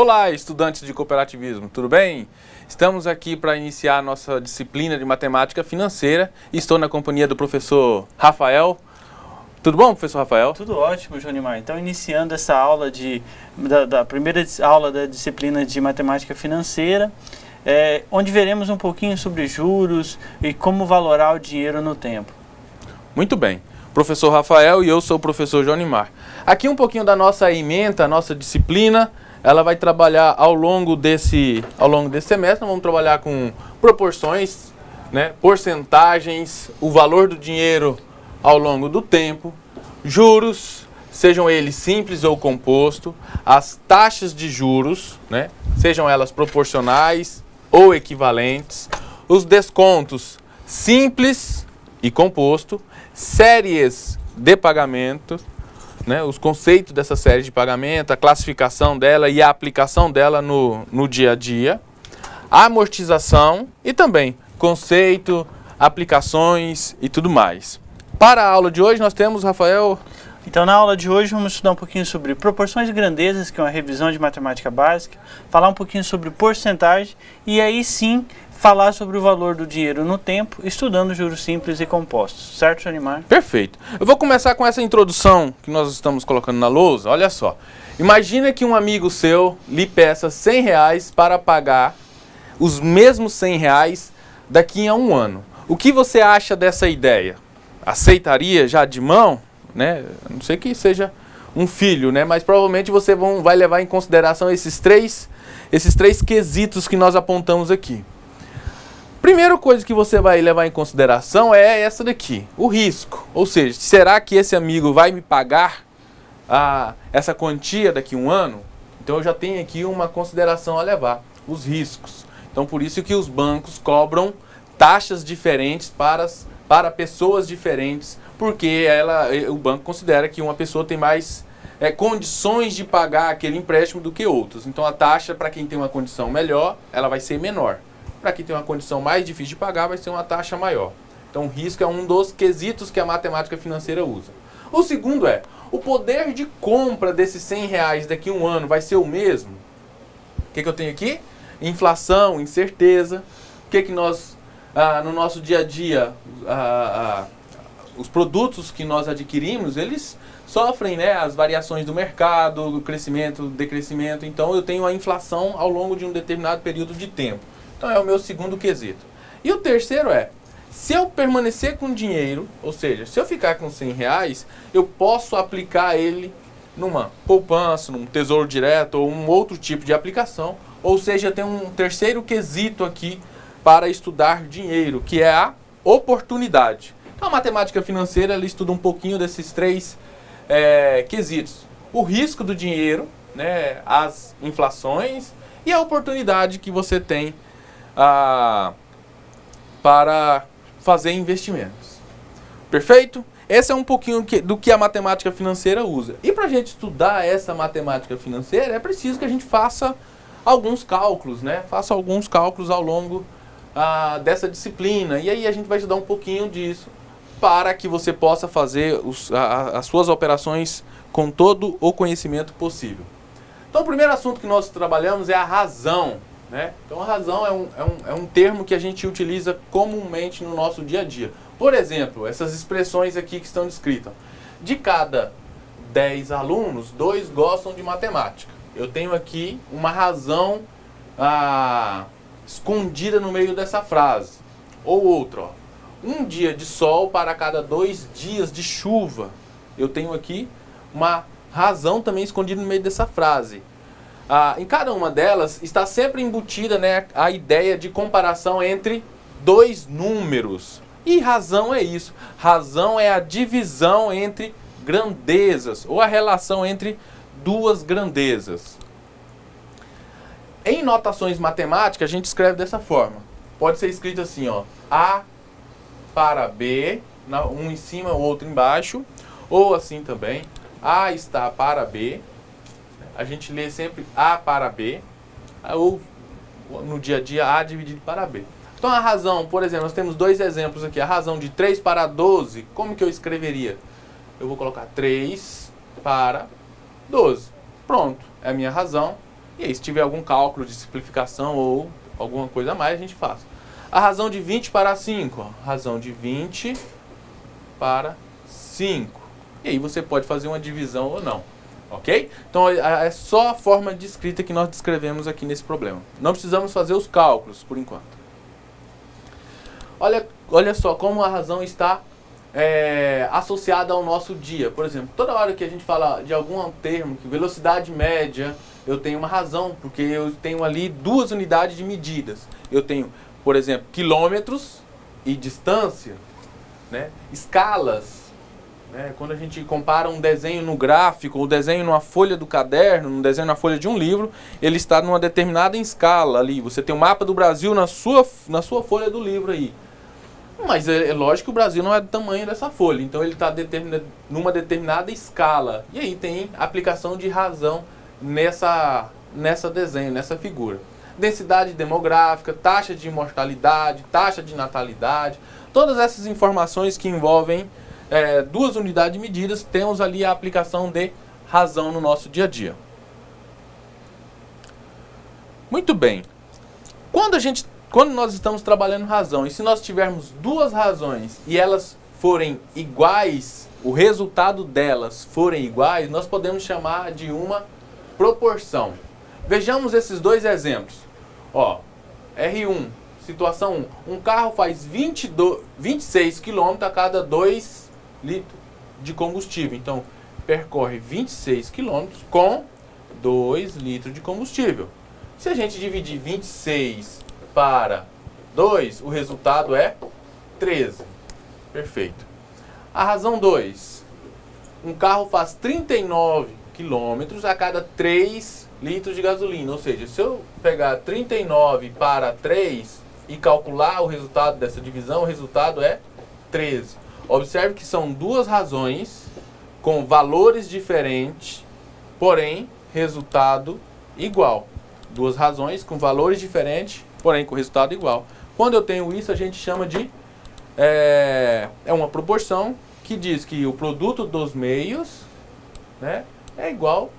Olá, estudantes de cooperativismo, tudo bem? Estamos aqui para iniciar a nossa disciplina de matemática financeira e estou na companhia do professor Rafael. Tudo bom, professor Rafael? Tudo ótimo, Jonimar. Então, iniciando essa aula da primeira aula da disciplina de matemática financeira, onde veremos um pouquinho sobre juros e como valorar o dinheiro no tempo. Muito bem. Professor Rafael e eu sou o professor Jonimar. Aqui um pouquinho da nossa ementa, a nossa disciplina. Ela vai trabalhar ao longo desse semestre. Vamos trabalhar com proporções, né, porcentagens, o valor do dinheiro ao longo do tempo, juros, sejam eles simples ou composto, as taxas de juros, né, sejam elas proporcionais ou equivalentes, os descontos simples e composto, séries de pagamento, né, os conceitos dessa série de pagamento, a classificação dela e a aplicação dela no dia a dia, a amortização e também conceito, aplicações e tudo mais. Para a aula de hoje nós temos, Rafael... Então, na aula de hoje vamos estudar um pouquinho sobre proporções e grandezas, que é uma revisão de matemática básica, falar um pouquinho sobre porcentagem e aí sim falar sobre o valor do dinheiro no tempo, estudando juros simples e compostos. Certo, Jonimar? Perfeito. Eu vou começar com essa introdução que nós estamos colocando na lousa. Olha só. Imagina que um amigo seu lhe peça R$100 para pagar os mesmos R$100 daqui a um ano. O que você acha dessa ideia? Aceitaria já de mão? Né? A não sei que seja um filho, né? Mas provavelmente você vai levar em consideração esses três quesitos que nós apontamos aqui. Primeira coisa que você vai levar em consideração é essa daqui, o risco. Ou seja, será que esse amigo vai me pagar essa quantia daqui a um ano? Então eu já tenho aqui uma consideração a levar, os riscos. Então por isso que os bancos cobram taxas diferentes para pessoas diferentes, porque o banco considera que uma pessoa tem mais condições de pagar aquele empréstimo do que outros. Então a taxa para quem tem uma condição melhor, ela vai ser menor. Para quem tem uma condição mais difícil de pagar, vai ser uma taxa maior. Então, o risco é um dos quesitos que a matemática financeira usa. O segundo é, o poder de compra desses R$100 daqui a um ano vai ser o mesmo? O que eu tenho aqui? Inflação, incerteza. O que nós, no nosso dia a dia, os produtos que nós adquirimos, eles sofrem, né, as variações do mercado, do crescimento, do decrescimento. Então, eu tenho a inflação ao longo de um determinado período de tempo. Então é o meu segundo quesito. E o terceiro é, se eu permanecer com dinheiro, ou seja, se eu ficar com R$100, eu posso aplicar ele numa poupança, num tesouro direto ou um outro tipo de aplicação. Ou seja, tem um terceiro quesito aqui para estudar dinheiro, que é a oportunidade. Então a matemática financeira ela estuda um pouquinho desses três quesitos. O risco do dinheiro, né, as inflações e a oportunidade que você tem para fazer investimentos. Perfeito? Esse é um pouquinho do que a matemática financeira usa. E para a gente estudar essa matemática financeira, é preciso que a gente faça alguns cálculos, né? Faça alguns cálculos ao longo dessa disciplina. E aí a gente vai estudar um pouquinho disso para que você possa fazer as suas operações com todo o conhecimento possível. Então o primeiro assunto que nós trabalhamos é a razão. Né? Então a razão é um termo que a gente utiliza comumente no nosso dia a dia. Por exemplo, essas expressões aqui que estão descritas. De cada 10 alunos, 2 gostam de matemática. Eu tenho aqui uma razão escondida no meio dessa frase. Ou outra, ó, um dia de sol para cada 2 dias de chuva. Eu tenho aqui uma razão também escondida no meio dessa frase. Em cada uma delas está sempre embutida, né, a ideia de comparação entre 2 números. E razão é isso. Razão é a divisão entre grandezas, ou a relação entre 2 grandezas. Em notações matemáticas, a gente escreve dessa forma. Pode ser escrito assim, ó, A para B, um em cima, o outro embaixo. Ou assim também, A está para B. A gente lê sempre A para B, ou no dia a dia A dividido para B. Então a razão, por exemplo, nós temos 2 exemplos aqui. A razão de 3 para 12, como que eu escreveria? Eu vou colocar 3 para 12. Pronto, é a minha razão E aí, se tiver algum cálculo de simplificação ou alguma coisa a mais, a gente faz. A razão de 20 para 5. Ó. Razão de 20 para 5. E aí você pode fazer uma divisão ou não. Ok? Então é só a forma de escrita que nós descrevemos aqui nesse problema. Não precisamos fazer os cálculos por enquanto. Olha só como a razão está associada ao nosso dia. Por exemplo, toda hora que a gente fala de algum termo, que velocidade média, eu tenho uma razão, porque eu tenho ali duas unidades de medidas. Eu tenho, por exemplo, quilômetros e distância, né? Escalas. Quando a gente compara um desenho no gráfico, ou desenho numa folha do caderno, um desenho na folha de um livro, ele está numa determinada escala ali. Você tem o mapa do Brasil na sua folha do livro aí. Mas é lógico que o Brasil não é do tamanho dessa folha, então ele está numa determinada escala. E aí tem aplicação de razão nessa desenho, nessa figura. Densidade demográfica, taxa de mortalidade, taxa de natalidade, todas essas informações que envolvem duas unidades medidas, temos ali a aplicação de razão no nosso dia a dia. Muito bem. Quando nós estamos trabalhando razão, e se nós tivermos duas razões e elas forem iguais, o resultado delas forem iguais, nós podemos chamar de uma proporção. Vejamos esses dois exemplos. Ó, R1, situação 1. Um carro faz 26 km a cada 2 litros de combustível. Então, percorre 26 km com 2 litros de combustível. Se a gente dividir 26 para 2, o resultado é 13. Perfeito. A razão 2. Um carro faz 39 km a cada 3 litros de gasolina. Ou seja, se eu pegar 39 para 3 e calcular o resultado dessa divisão, o resultado é 13. Observe que são duas razões com valores diferentes, porém resultado igual. Duas razões com valores diferentes, porém com resultado igual. Quando eu tenho isso, a gente chama de uma proporção que diz que o produto dos meios, né, é igual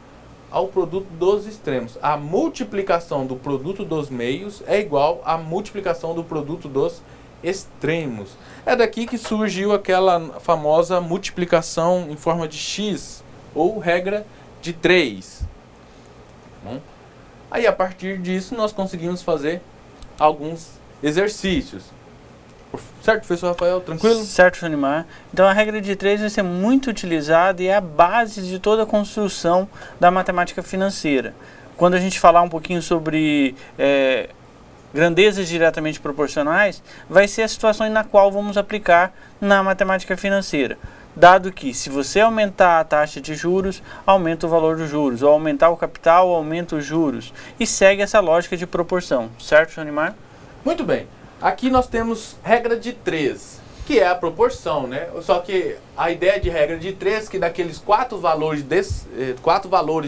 ao produto dos extremos. A multiplicação do produto dos meios é igual à multiplicação do produto dos extremos. É daqui que surgiu aquela famosa multiplicação em forma de x, ou regra de 3. Bom, aí a partir disso nós conseguimos fazer alguns exercícios. Certo, professor Rafael? Tranquilo? Certo, Junimar. Então a regra de 3 vai ser muito utilizada e é a base de toda a construção da matemática financeira. Quando a gente falar um pouquinho sobre grandezas diretamente proporcionais, vai ser a situação na qual vamos aplicar na matemática financeira. Dado que se você aumentar a taxa de juros, aumenta o valor dos juros, ou aumentar o capital, aumenta os juros. E segue essa lógica de proporção. Certo, Junimar? Muito bem. Aqui nós temos regra de 3, que é a proporção, né? Só que a ideia de regra de 3 é que daqueles 4 valores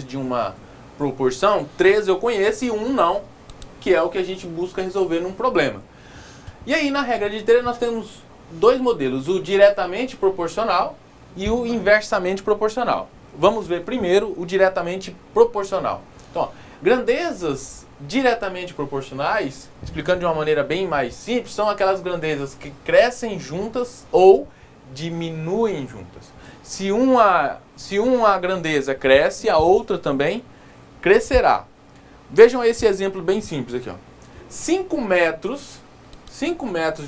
de uma proporção, 3 eu conheço e 1 não, que é o que a gente busca resolver num problema. E aí na regra de 3 nós temos dois modelos, o diretamente proporcional e o inversamente proporcional. Vamos ver primeiro o diretamente proporcional. Então, ó, grandezas diretamente proporcionais, explicando de uma maneira bem mais simples, são aquelas grandezas que crescem juntas ou diminuem juntas. Se uma grandeza cresce, a outra também crescerá. Vejam esse exemplo bem simples aqui, ó. 5 metros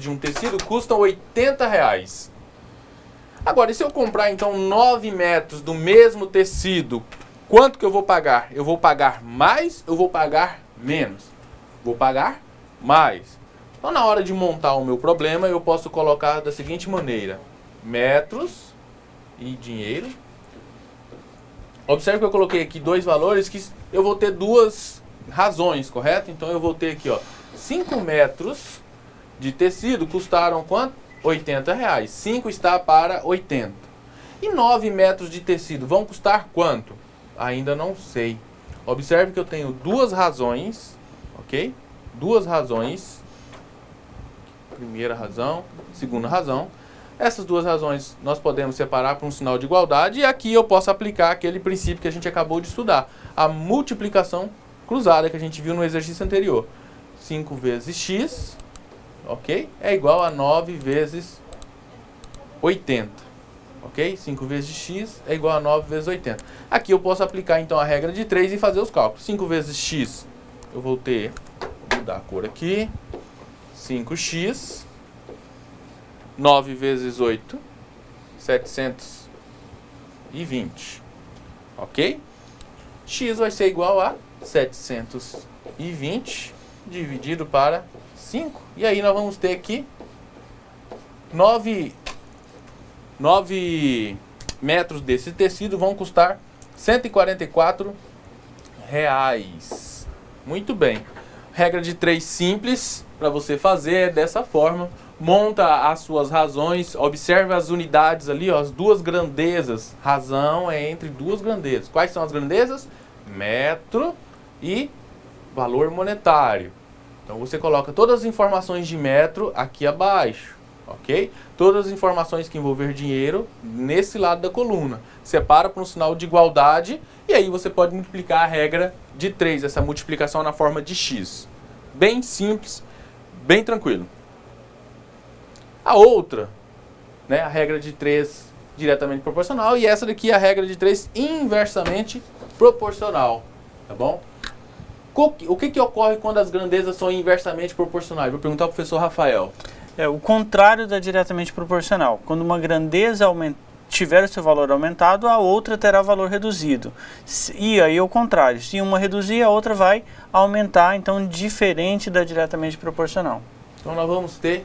de um tecido custam R$80. Agora, e se eu comprar então 9 metros do mesmo tecido, quanto que eu vou pagar? Eu vou pagar mais ou vou pagar menos? Vou pagar mais. Então, na hora de montar o meu problema, eu posso colocar da seguinte maneira: metros e dinheiro. Observe que eu coloquei aqui dois valores que eu vou ter duas razões, correto? Então, eu vou ter aqui, ó, 5 metros de tecido custaram quanto? R$80. 5 está para 80. E 9 metros de tecido vão custar quanto? Ainda não sei. Observe que eu tenho duas razões, ok? Duas razões. Primeira razão, segunda razão. Essas duas razões nós podemos separar por um sinal de igualdade. E aqui eu posso aplicar aquele princípio que a gente acabou de estudar. A multiplicação cruzada que a gente viu no exercício anterior. 5 vezes x, ok? É igual a 9 vezes 80, ok? 5 vezes x é igual a 9 vezes 80. Aqui eu posso aplicar então a regra de 3 e fazer os cálculos. 5 vezes x, eu vou ter, vou mudar a cor aqui, 5x, 9 vezes 8, 720, ok? X vai ser igual a 720 dividido para 5. E aí nós vamos ter aqui 9 metros desse tecido vão custar R$ 144. Muito bem. Regra de 3 simples para você fazer dessa forma. Monta as suas razões, observe as unidades ali, ó, as duas grandezas. Razão é entre duas grandezas. Quais são as grandezas? Metro e valor monetário. Então você coloca todas as informações de metro aqui abaixo, ok? Todas as informações que envolver dinheiro nesse lado da coluna. Separa por um sinal de igualdade e aí você pode multiplicar a regra de 3, essa multiplicação na forma de x. Bem simples, bem tranquilo. A outra, né, a regra de 3 diretamente proporcional e essa daqui é a regra de 3 inversamente proporcional, tá bom? O que ocorre quando as grandezas são inversamente proporcionais? Vou perguntar ao professor Rafael. É o contrário da diretamente proporcional. Quando uma grandeza tiver o seu valor aumentado, a outra terá valor reduzido. E aí o contrário, se uma reduzir, a outra vai aumentar, então diferente da diretamente proporcional. Então nós vamos ter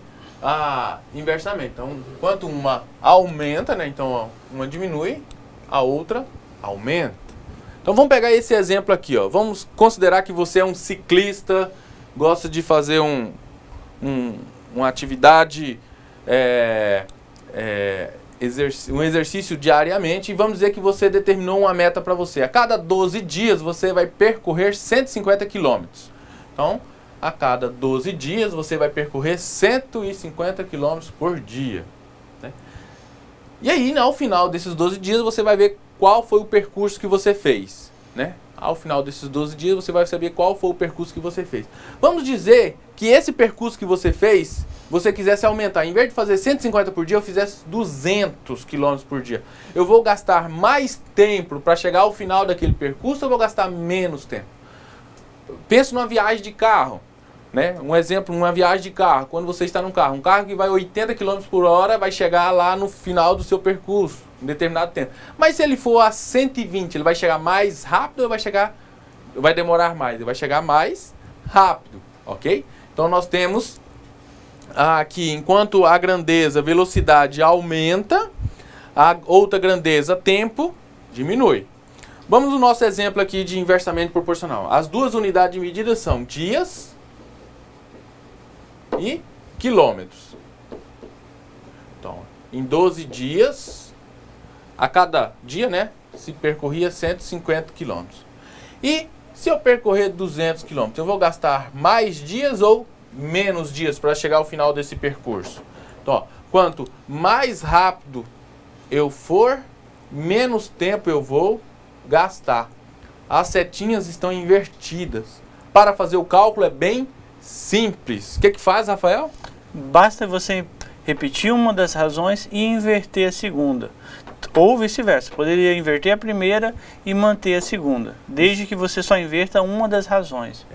inversamente. Então, enquanto uma aumenta, né, então uma diminui, a outra aumenta. Então vamos pegar esse exemplo aqui, ó. Vamos considerar que você é um ciclista, gosta de fazer uma atividade, um exercício diariamente, e vamos dizer que você determinou uma meta para você. A cada 12 dias você vai percorrer 150 quilômetros. Então, a cada 12 dias você vai percorrer 150 quilômetros por dia, né? E aí, ao final desses 12 dias, você vai ver qual foi o percurso que você fez, né? Ao final desses 12 dias, você vai saber qual foi o percurso que você fez. Vamos dizer que esse percurso que você fez, você quisesse aumentar. Em vez de fazer 150 por dia, eu fizesse 200 km por dia. Eu vou gastar mais tempo para chegar ao final daquele percurso ou eu vou gastar menos tempo? Pensa numa viagem de carro, né? Um exemplo, uma viagem de carro. Quando você está num carro, um carro que vai 80 km por hora vai chegar lá no final do seu percurso, em determinado tempo. Mas se ele for a 120, ele vai chegar mais rápido ou vai demorar mais? Ele vai chegar mais rápido, ok? Então nós temos aqui, enquanto a grandeza, velocidade aumenta, a outra grandeza, tempo, diminui. Vamos no nosso exemplo aqui de inversamente proporcional. As duas unidades de medida são dias e quilômetros. Então, em 12 dias, a cada dia, né, se percorria 150 quilômetros. E se eu percorrer 200 quilômetros, eu vou gastar mais dias ou menos dias para chegar ao final desse percurso? Então, ó, quanto mais rápido eu for, menos tempo eu vou gastar. As setinhas estão invertidas. Para fazer o cálculo é bem simples. O que faz, Rafael? Basta você repetir uma das razões e inverter a segunda. Ou vice-versa. Poderia inverter a primeira e manter a segunda. Desde que você só inverta uma das razões.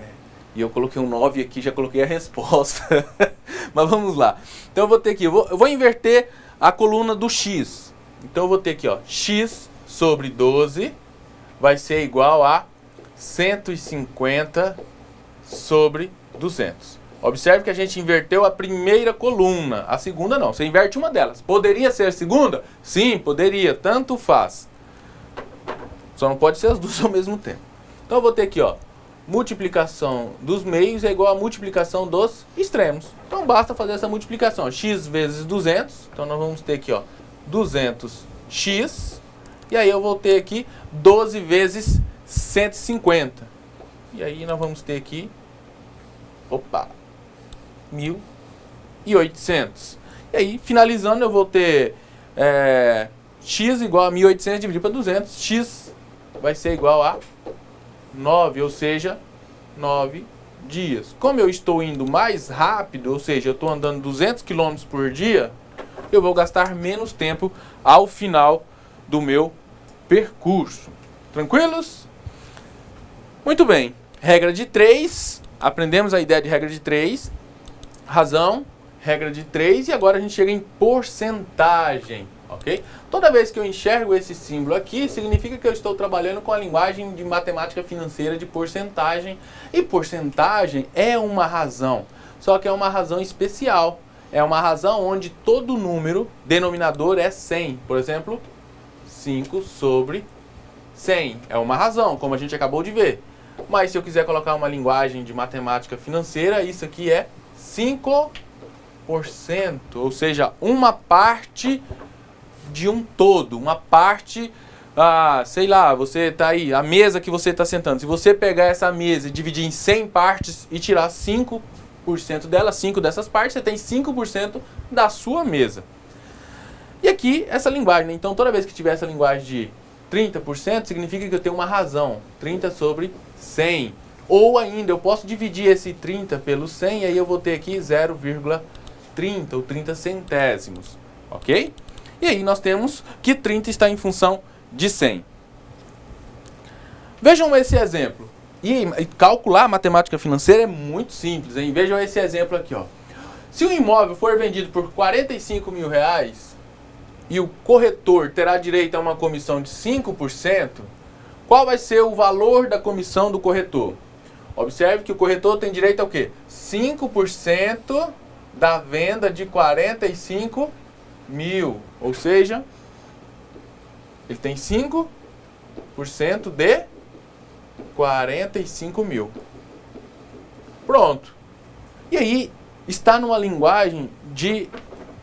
E eu coloquei um 9 aqui, já coloquei a resposta. Mas vamos lá. Então eu vou ter aqui, eu vou inverter a coluna do x. Então eu vou ter aqui, ó, x sobre 12 vai ser igual a 150 sobre 200. Observe que a gente inverteu a primeira coluna, a segunda não, você inverte uma delas. Poderia ser a segunda? Sim, poderia, tanto faz. Só não pode ser as duas ao mesmo tempo. Então eu vou ter aqui, ó, multiplicação dos meios é igual a multiplicação dos extremos. Então basta fazer essa multiplicação, x vezes 200, então nós vamos ter aqui, ó, 200x, e aí eu vou ter aqui 12 vezes 150. E aí nós vamos ter aqui, 1.800. E aí, finalizando, eu vou ter x igual a 1.800 dividido para 200. X vai ser igual a 9, ou seja, 9 dias. Como eu estou indo mais rápido, ou seja, eu estou andando 200 km por dia, eu vou gastar menos tempo ao final do meu percurso. Tranquilos? Muito bem. Regra de 3. Aprendemos a ideia de regra de 3. Razão, regra de 3. E agora a gente chega em porcentagem. Ok? Toda vez que eu enxergo esse símbolo aqui, significa que eu estou trabalhando com a linguagem de matemática financeira de porcentagem. E porcentagem é uma razão, só que é uma razão especial. É uma razão onde todo número, denominador é 100. Por exemplo, 5 sobre 100. É uma razão, como a gente acabou de ver. Mas se eu quiser colocar uma linguagem de matemática financeira, isso aqui é 5%. Ou seja, uma parte de um todo, uma parte, sei lá, você está aí, a mesa que você está sentando. Se você pegar essa mesa e dividir em 100 partes e tirar 5% dela, 5 dessas partes, você tem 5% da sua mesa. E aqui, essa linguagem, né? Então toda vez que tiver essa linguagem de 30%, significa que eu tenho uma razão, 30 sobre 100. Ou ainda, eu posso dividir esse 30 pelo 100, e aí eu vou ter aqui 0,30 ou 30 centésimos, ok? E aí nós temos que 30 está em função de 100. Vejam esse exemplo. E calcular matemática financeira é muito simples, hein? Vejam esse exemplo aqui, ó. Se o imóvel for vendido por 45 mil reais e o corretor terá direito a uma comissão de 5%, qual vai ser o valor da comissão do corretor? Observe que o corretor tem direito ao quê? 5% da venda de 45 mil. Ou seja, ele tem 5% de 45 mil. Pronto. E aí, está numa linguagem de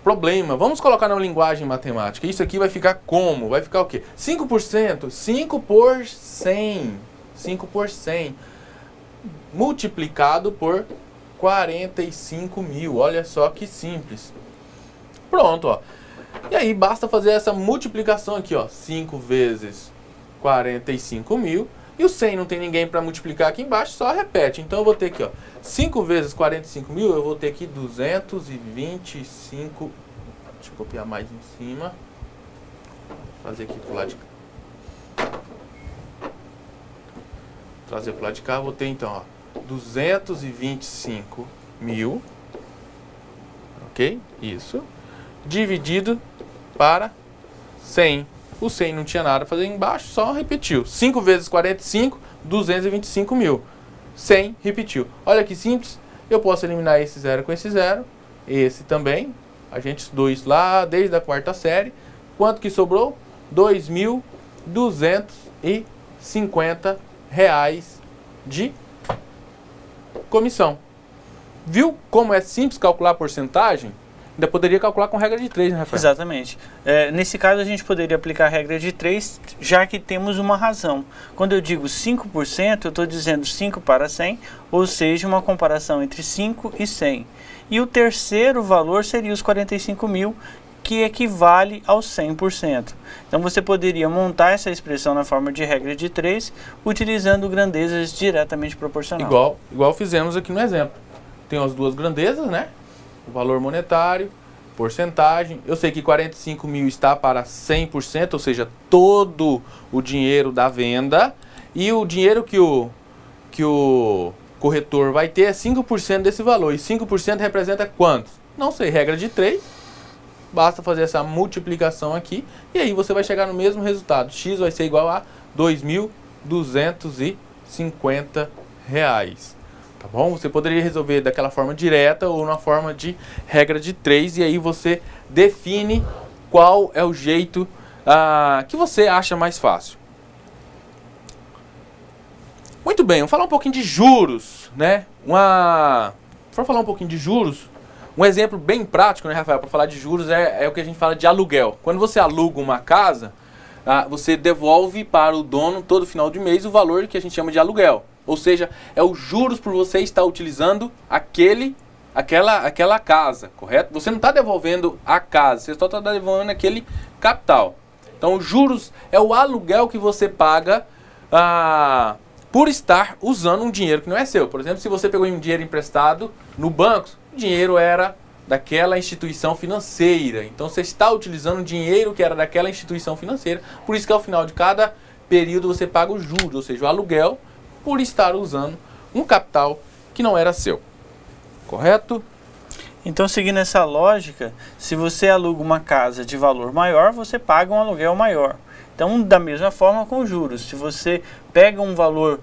problema. Vamos colocar numa linguagem matemática. Isso aqui vai ficar como? Vai ficar o quê? 5%. 5 por 100. 5 por 100. Multiplicado por 45 mil. Olha só que simples. Pronto, ó. E aí basta fazer essa multiplicação aqui, ó. 5 vezes 45 mil. E o 100 não tem ninguém para multiplicar aqui embaixo, só repete. Então eu vou ter aqui, ó. 5 vezes 45 mil, eu vou ter aqui 225. Deixa eu copiar mais em cima. Fazer aqui pro lado de cá. Trazer pro lado de cá, eu vou ter então, ó. 225 mil. Ok? Isso. Dividido para 100. O 100 não tinha nada a fazer embaixo, só repetiu. 5 vezes 45, 225 mil. 100, repetiu. Olha que simples. Eu posso eliminar esse zero com esse zero. Esse também. A gente estudou isso lá desde a 4ª série. Quanto que sobrou? R$ 2.250 de comissão. Viu como é simples calcular a porcentagem? Ainda poderia calcular com regra de 3, né, Rafael? Exatamente. Nesse caso, a gente poderia aplicar a regra de 3, já que temos uma razão. Quando eu digo 5%, eu estou dizendo 5 para 100, ou seja, uma comparação entre 5 e 100. E o terceiro valor seria os 45 mil, que equivale aos 100%. Então, você poderia montar essa expressão na forma de regra de 3, utilizando grandezas diretamente proporcionais. Igual fizemos aqui no exemplo. Tem as duas grandezas, né? O valor monetário, porcentagem. Eu sei que 45 mil está para 100%, ou seja, todo o dinheiro da venda. E o dinheiro que o corretor vai ter é 5% desse valor. E 5% representa quantos? Não sei, regra de 3. Basta fazer essa multiplicação aqui. E aí você vai chegar no mesmo resultado. X vai ser igual a R$ 2.250. Tá bom? Você poderia resolver daquela forma direta ou na forma de regra de 3. E aí você define qual é o jeito que você acha mais fácil. Muito bem, vamos falar um pouquinho de juros, né? Para falar um pouquinho de juros, um exemplo bem prático, né, Rafael? Para falar de juros é o que a gente fala de aluguel. Quando você aluga uma casa, você devolve para o dono todo final de mês o valor que a gente chama de aluguel. Ou seja, é os juros por você estar utilizando aquela casa, correto? Você não está devolvendo a casa, você só está devolvendo aquele capital. Então, os juros é o aluguel que você paga por estar usando um dinheiro que não é seu. Por exemplo, se você pegou um dinheiro emprestado no banco, o dinheiro era daquela instituição financeira. Então você está utilizando o dinheiro que era daquela instituição financeira. Por isso que ao final de cada período você paga os juros, ou seja, o aluguel, por estar usando um capital que não era seu. Correto? Então, seguindo essa lógica, se você aluga uma casa de valor maior, você paga um aluguel maior. Então, da mesma forma com juros. Se você pega um valor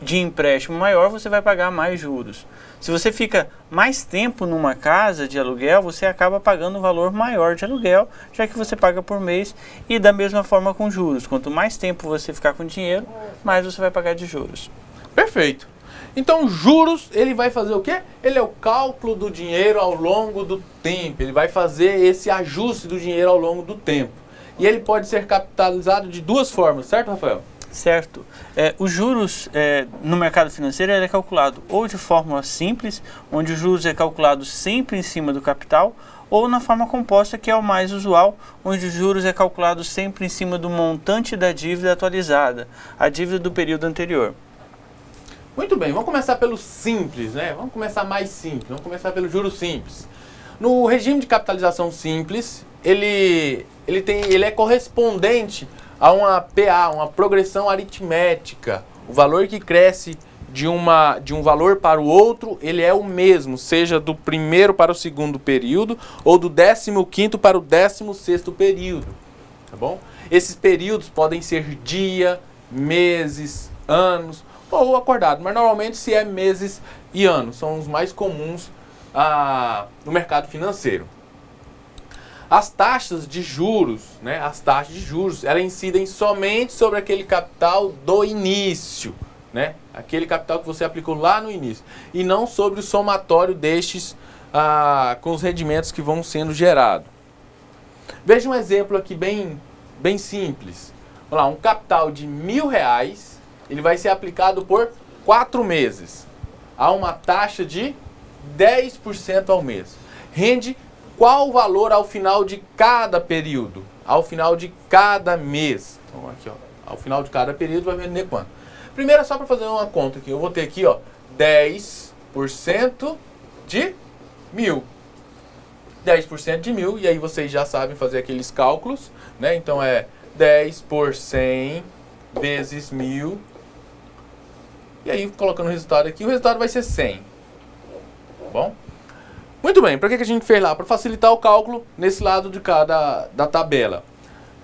de empréstimo maior, você vai pagar mais juros. Se você fica mais tempo numa casa de aluguel, você acaba pagando um valor maior de aluguel, já que você paga por mês. E da mesma forma com juros. Quanto mais tempo você ficar com dinheiro, mais você vai pagar de juros. Perfeito. Então, juros, ele vai fazer o quê? Ele é o cálculo do dinheiro ao longo do tempo. Ele vai fazer esse ajuste do dinheiro ao longo do tempo. E ele pode ser capitalizado de duas formas, certo, Rafael? Certo. Os juros no mercado financeiro ele é calculado ou de forma simples, onde o juros é calculado sempre em cima do capital, ou na forma composta, que é o mais usual, onde os juros é calculado sempre em cima do montante da dívida atualizada, a dívida do período anterior. Muito bem, vamos começar pelo simples, né? Vamos começar mais simples, vamos começar pelo juro simples. No regime de capitalização simples, ele é correspondente a uma PA, uma progressão aritmética. O valor que cresce de um valor para o outro, ele é o mesmo, seja do primeiro para o segundo período ou do 15º para o 16º período, tá bom? Esses períodos podem ser dia, meses, anos ou acordado, mas normalmente se é meses e anos, são os mais comuns no mercado financeiro. As taxas de juros, né? As taxas de juros, elas incidem somente sobre aquele capital do início, né? Aquele capital que você aplicou lá no início, e não sobre o somatório destes com os rendimentos que vão sendo gerados. Veja um exemplo aqui bem simples. Vamos lá, um capital de R$1.000, ele vai ser aplicado por 4 meses, a uma taxa de 10% ao mês. Rende qual o valor ao final de cada período? Ao final de cada mês. Então aqui, ó, ao final de cada período vai render quanto? Primeiro é só para fazer uma conta aqui. Eu vou ter aqui, ó, 10% de 1.000. 10% de 1.000, e aí vocês já sabem fazer aqueles cálculos, né? Então é 10 por 100 vezes 1.000. E aí, colocando o resultado aqui, o resultado vai ser 100. Tá bom? Muito bem, para que a gente fez lá? Para facilitar o cálculo nesse lado de da tabela.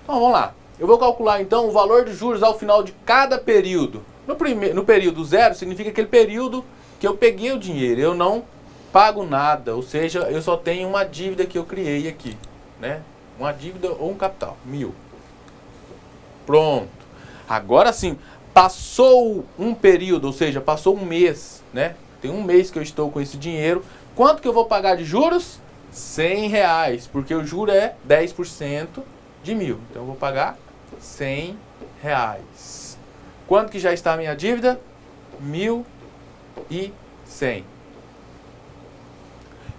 Então, vamos lá. Eu vou calcular, então, o valor de juros ao final de cada período. No período 0, significa aquele período que eu peguei o dinheiro. Eu não pago nada, ou seja, eu só tenho uma dívida que eu criei aqui, né? Uma dívida ou um capital, 1.000. Pronto. Agora sim, passou um período, ou seja, passou um mês, né? Tem um mês que eu estou com esse dinheiro. Quanto que eu vou pagar de juros? R$100, porque o juro é 10% de 1.000. Então eu vou pagar R$100. Quanto que já está a minha dívida? 1.100.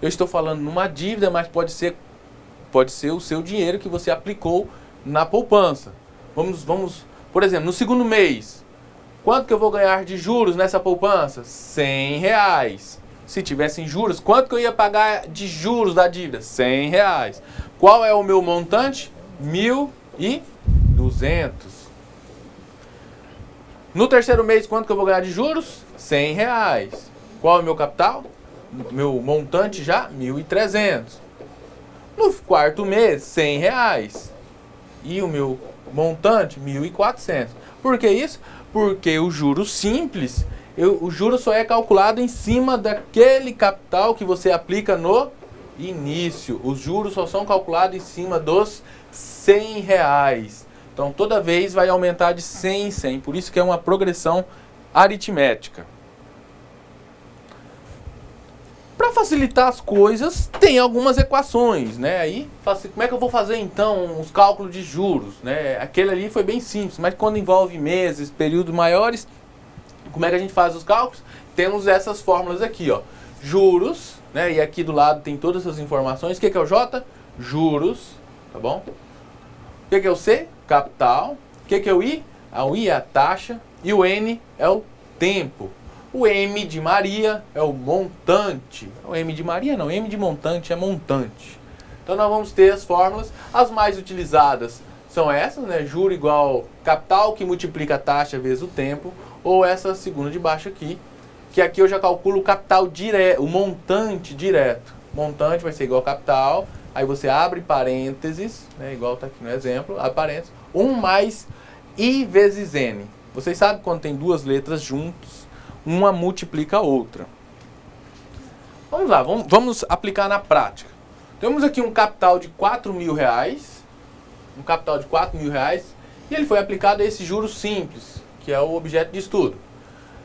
Eu estou falando numa dívida, mas pode ser o seu dinheiro que você aplicou na poupança. Vamos, por exemplo, no segundo mês, quanto que eu vou ganhar de juros nessa poupança? R$100. Se tivesse juros, quanto que eu ia pagar de juros da dívida? R$100. Qual é o meu montante? 1.200. No terceiro mês, quanto que eu vou ganhar de juros? R$100. Qual é o meu capital? Meu montante já? 1.300. No quarto mês, R$100. E o meu montante? 1.400. Por que isso? Porque o juro simples, o juro só é calculado em cima daquele capital que você aplica no início. Os juros só são calculados em cima dos R$100. Então toda vez vai aumentar de 100 em 100. Por isso que é uma progressão aritmética. Para facilitar as coisas, tem algumas equações, né? Aí, como é que eu vou fazer então os cálculos de juros, né? Aquele ali foi bem simples, mas quando envolve meses, períodos maiores, como é que a gente faz os cálculos? Temos essas fórmulas aqui, ó. Juros, né? E aqui do lado tem todas essas informações. O que é o J? Juros, tá bom? O que é o C? Capital. O que é o I? O I é a taxa. E o N é o tempo. O M de Maria é o montante. O M de Maria não, M de montante é montante. Então nós vamos ter as fórmulas. As mais utilizadas são essas, né? Juro igual capital que multiplica a taxa vezes o tempo. Ou essa segunda de baixo aqui, que aqui eu já calculo o capital direto, o montante direto. Montante vai ser igual a capital. Aí você abre parênteses, né? Igual está aqui no exemplo, abre parênteses. 1 mais I vezes N. Vocês sabem quando tem duas letras juntas, uma multiplica a outra. Vamos lá, vamos aplicar na prática. Temos aqui um capital de R$4.000, um capital de R$4.000, e ele foi aplicado a esse juros simples, que é o objeto de estudo.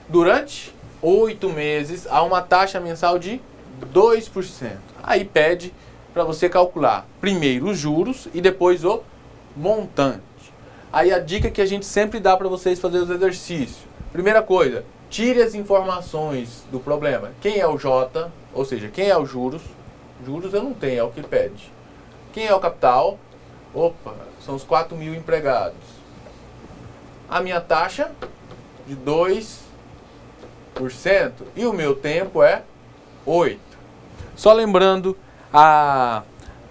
Durante 8 meses, há uma taxa mensal de 2%. Aí pede para você calcular primeiro os juros e depois o montante. Aí a dica que a gente sempre dá para vocês fazer os exercícios. Primeira coisa, tire as informações do problema. Quem é o J, ou seja, quem é os juros? Juros eu não tenho, é o que pede. Quem é o capital? Opa, são os 4.000 empregados. A minha taxa de 2% e o meu tempo é 8. Só lembrando,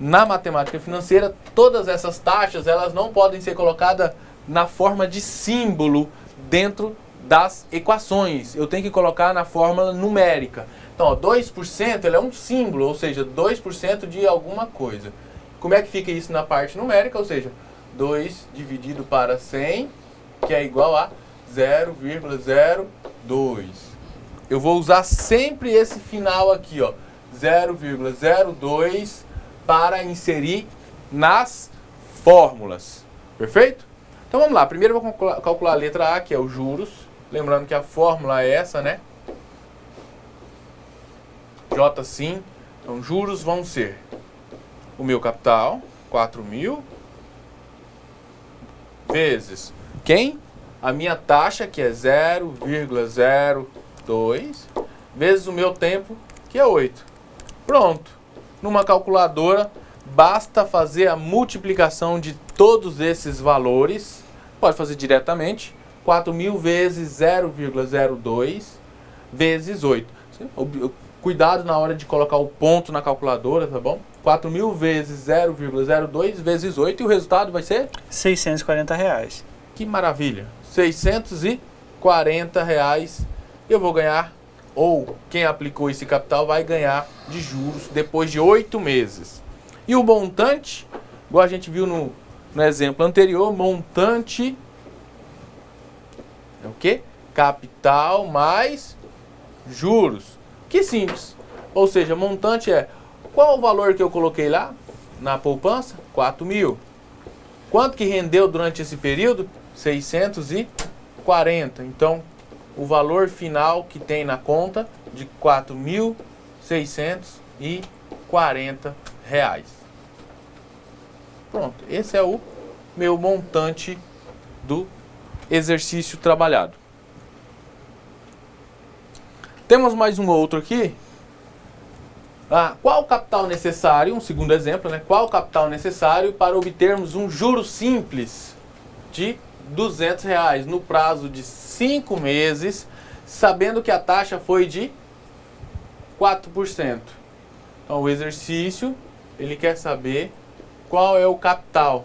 na matemática financeira, todas essas taxas elas não podem ser colocadas na forma de símbolo dentro das equações. Eu tenho que colocar na fórmula numérica. Então, ó, 2% ele é um símbolo, ou seja, 2% de alguma coisa. Como é que fica isso na parte numérica? Ou seja, 2 dividido para 100, que é igual a 0,02. Eu vou usar sempre esse final aqui, ó, 0,02, para inserir nas fórmulas. Perfeito? Então vamos lá. Primeiro eu vou calcular a letra A, que é os juros. Lembrando que a fórmula é essa, né? J sim. Então juros vão ser o meu capital, 4.000, vezes quem? A minha taxa, que é 0,02, vezes o meu tempo, que é 8. Pronto. Numa calculadora, basta fazer a multiplicação de todos esses valores. Pode fazer diretamente. 4.000 vezes 0,02 vezes 8. Cuidado na hora de colocar o ponto na calculadora, tá bom? 4.000 vezes 0,02 vezes 8 e o resultado vai ser? R$640. Que maravilha! R$640 eu vou ganhar, ou quem aplicou esse capital vai ganhar de juros depois de 8 meses. E o montante, igual a gente viu no exemplo anterior, montante é o quê? Capital mais juros. Que simples. Ou seja, montante é qual o valor que eu coloquei lá na poupança? 4.000. Quanto que rendeu durante esse período? 640. Então, o valor final que tem na conta de R$4.640. Pronto, esse é o meu montante do exercício trabalhado. Temos mais um outro aqui. Qual o capital necessário, um segundo exemplo, né? Qual o capital necessário para obtermos um juro simples de R$200 no prazo de 5 meses, sabendo que a taxa foi de 4%. Então, o exercício, ele quer saber qual é o capital.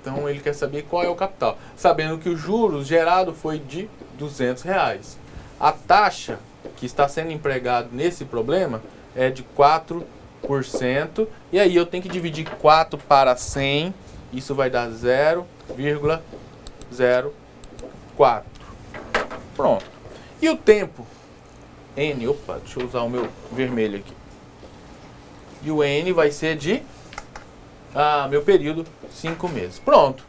Então, ele quer saber qual é o capital, sabendo que o juros gerado foi de R$200. A taxa que está sendo empregado nesse problema é de 4%. E aí eu tenho que dividir 4 para 100. Isso vai dar 0,04. Pronto. E o tempo? N. Opa, deixa eu usar o meu vermelho aqui. E o N vai ser de... meu período, 5 meses. Pronto.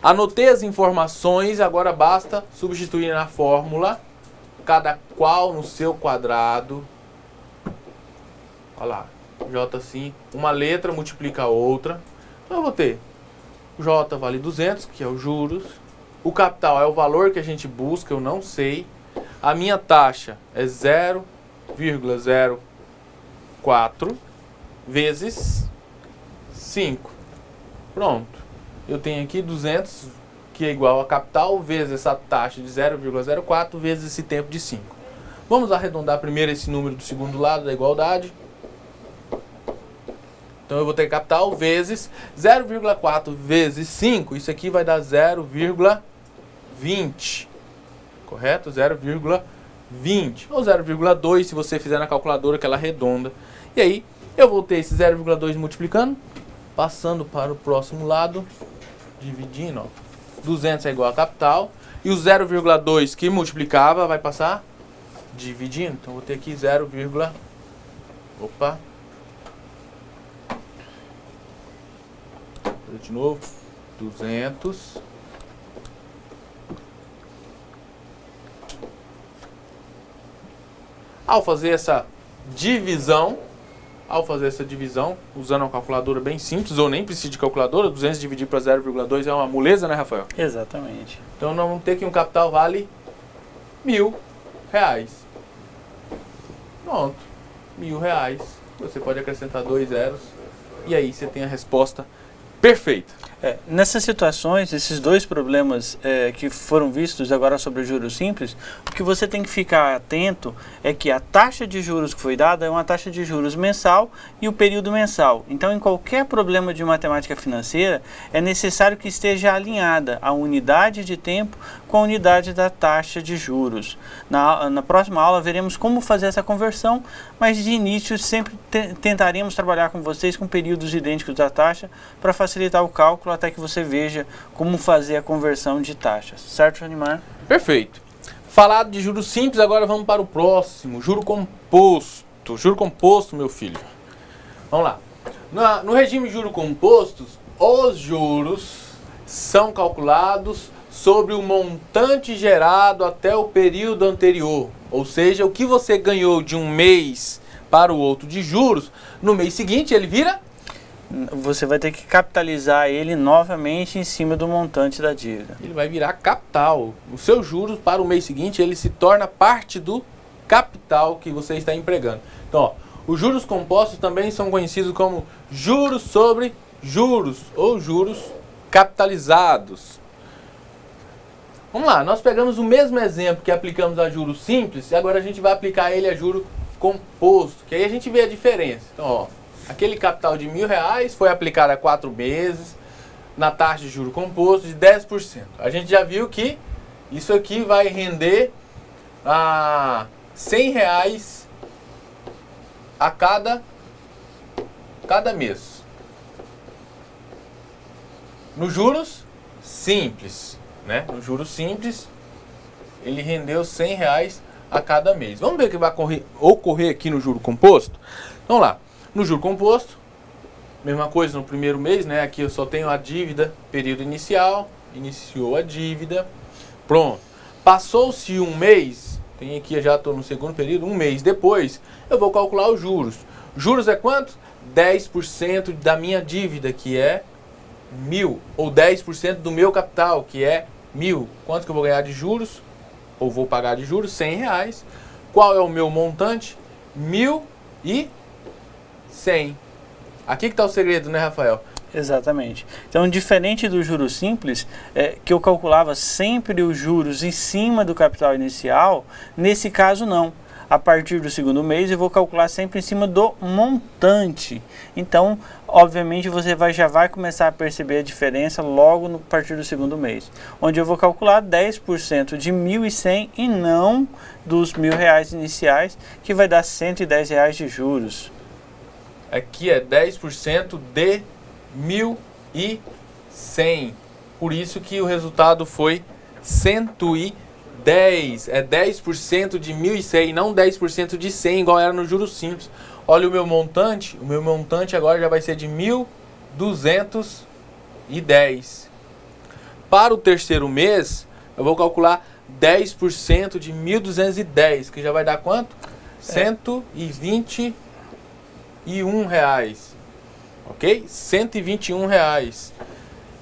Anotei as informações. Agora basta substituir na fórmula. Cada qual no seu quadrado. Olha lá. J assim. Uma letra multiplica a outra. Então eu vou ter. J vale 200, que é os juros. O capital é o valor que a gente busca, eu não sei. A minha taxa é 0,04 vezes 5. Pronto. Eu tenho aqui 200 que é igual a capital, vezes essa taxa de 0,04, vezes esse tempo de 5. Vamos arredondar primeiro esse número do segundo lado da igualdade. Então eu vou ter capital vezes 0,4 vezes 5, isso aqui vai dar 0,20. Correto? 0,20. Ou 0,2 se você fizer na calculadora, que ela arredonda. E aí eu vou ter esse 0,2 multiplicando, passando para o próximo lado, dividindo, ó. 200 é igual a capital. E o 0,2 que multiplicava vai passar dividindo. Então vou ter aqui 0, opa. De novo, 200. Ao fazer essa divisão, usando uma calculadora bem simples, ou nem precisa de calculadora, 200 dividir para 0,2 é uma moleza, né, Rafael? Exatamente. Então nós vamos ter que um capital vale R$1.000. Pronto, R$1.000. Você pode acrescentar 2 zeros e aí você tem a resposta perfeita. Nessas situações, esses dois problemas que foram vistos agora sobre juros simples, o que você tem que ficar atento é que a taxa de juros que foi dada é uma taxa de juros mensal e o período mensal. Então, em qualquer problema de matemática financeira, é necessário que esteja alinhada a unidade de tempo com a unidade da taxa de juros. Na próxima aula, veremos como fazer essa conversão, mas de início sempre tentaremos trabalhar com vocês com períodos idênticos da taxa para facilitar o cálculo até que você veja como fazer a conversão de taxas. Certo, Janimar? Perfeito. Falado de juros simples, agora vamos para o próximo. Juro composto. Juro composto, meu filho. Vamos lá. No regime de juros compostos, os juros são calculados sobre o montante gerado até o período anterior. Ou seja, o que você ganhou de um mês para o outro de juros, no mês seguinte ele vira? Você vai ter que capitalizar ele novamente em cima do montante da dívida. Ele vai virar capital. Os seus juros para o mês seguinte, ele se torna parte do capital que você está empregando. Então, ó, os juros compostos também são conhecidos como juros sobre juros ou juros capitalizados. Vamos lá, nós pegamos o mesmo exemplo que aplicamos a juros simples e agora a gente vai aplicar ele a juro composto, que aí a gente vê a diferença. Então, ó, aquele capital de R$1.000 foi aplicado a 4 meses na taxa de juro composto de 10%. A gente já viu que isso aqui vai render a R$100 a cada mês. Nos juros simples, né? No juros simples, ele rendeu R$100 a cada mês. Vamos ver o que vai ocorrer aqui no juro composto? Vamos lá. No juro composto, mesma coisa no primeiro mês, né? Aqui eu só tenho a dívida, período inicial, iniciou a dívida, pronto. Passou-se um mês, tem aqui, eu já estou no segundo período, um mês depois, eu vou calcular os juros. Juros é quanto? 10% da minha dívida, que é 1.000, ou 10% do meu capital, que é 1.000. Quanto que eu vou ganhar de juros? Ou vou pagar de juros? R$100. Qual é o meu montante? 1.100. Aqui que está o segredo, né, Rafael? Exatamente. Então, diferente do juros simples, que eu calculava sempre os juros em cima do capital inicial, nesse caso não. A partir do segundo mês eu vou calcular sempre em cima do montante. Então, obviamente, você já vai começar a perceber a diferença logo a partir do segundo mês. Onde eu vou calcular 10% de 1.100 e não dos R$1.000 iniciais, que vai dar R$110 de juros. Aqui é 10% de 1.100. Por isso que o resultado foi 110. É 10% de 1.100, não 10% de 100, igual era no juros simples. Olha o meu montante agora já vai ser de 1.210. Para o terceiro mês, eu vou calcular 10% de 1.210, que já vai dar quanto? R$121. Ok? R$121.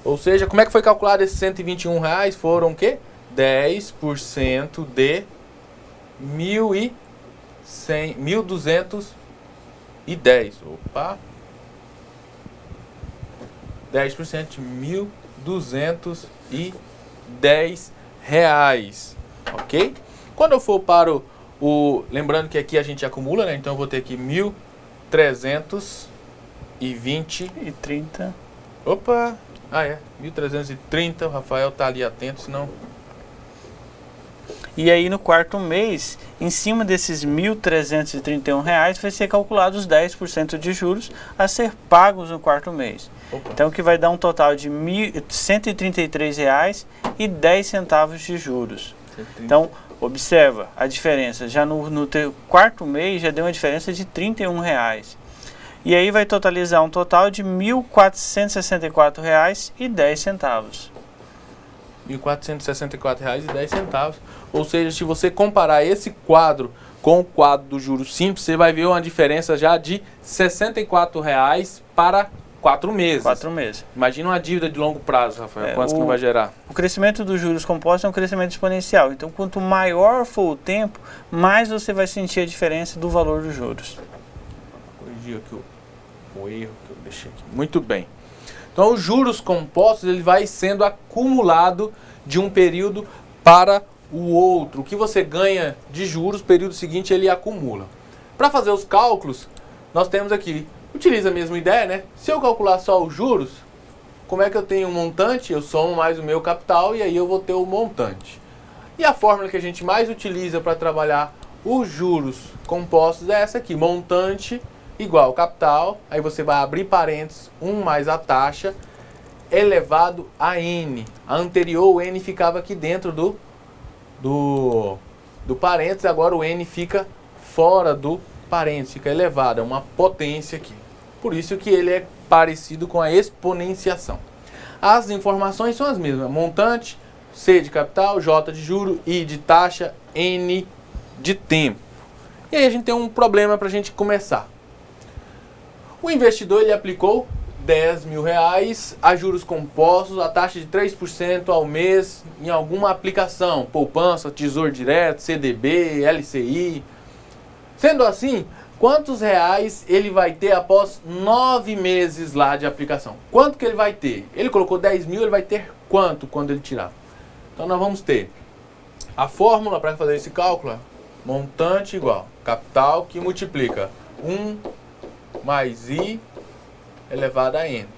Ou seja, como é que foi calculado esses R$121? Foram o quê? 10% de 1.210. Opa! 10% de 1.210. R$10, ok? Quando eu for para lembrando que aqui a gente acumula, né? Então eu vou ter aqui 1.320 e 30. Opa! 1.330, o Rafael tá ali atento, senão... E aí no quarto mês, em cima desses R$1.331, vai ser calculado os 10% de juros a ser pagos no quarto mês. Opa. Então que vai dar um total de R$133,10 de juros. 130. Então, observa a diferença. Já no quarto mês já deu uma diferença de R$31. E aí vai totalizar um total de R$1.464,10. R$1.464,10. Ou seja, se você comparar esse quadro com o quadro do juros simples, você vai ver uma diferença já de R$64 para 4 meses. 4 meses. Imagina uma dívida de longo prazo, Rafael. Quanto que não vai gerar? O crescimento dos juros compostos é um crescimento exponencial. Então, quanto maior for o tempo, mais você vai sentir a diferença do valor dos juros. Corrigir aqui o erro que eu deixei aqui. Muito bem. Então, os juros compostos ele vai sendo acumulado de um período para o outro. O que você ganha de juros, período seguinte ele acumula. Para fazer os cálculos, nós temos aqui, utiliza a mesma ideia, né? Se eu calcular só os juros, como é que eu tenho um montante? Eu somo mais o meu capital e aí eu vou ter o montante. E a fórmula que a gente mais utiliza para trabalhar os juros compostos é essa aqui, montante igual capital, aí você vai abrir parênteses, 1 mais a taxa, elevado a N. A anterior, o N ficava aqui dentro do parênteses, agora o N fica fora do parênteses, fica elevado, é uma potência aqui. Por isso que ele é parecido com a exponenciação. As informações são as mesmas, montante, C de capital, J de juro, I de taxa, N de tempo. E aí a gente tem um problema para a gente começar. O investidor ele aplicou R$10.000 a juros compostos, a taxa de 3% ao mês em alguma aplicação, poupança, tesouro direto, CDB, LCI. Sendo assim, quantos reais ele vai ter após 9 meses lá de aplicação? Quanto que ele vai ter? Ele colocou 10 mil, ele vai ter quanto quando ele tirar? Então nós vamos ter a fórmula para fazer esse cálculo, montante igual capital que multiplica 1 mais I elevado a N.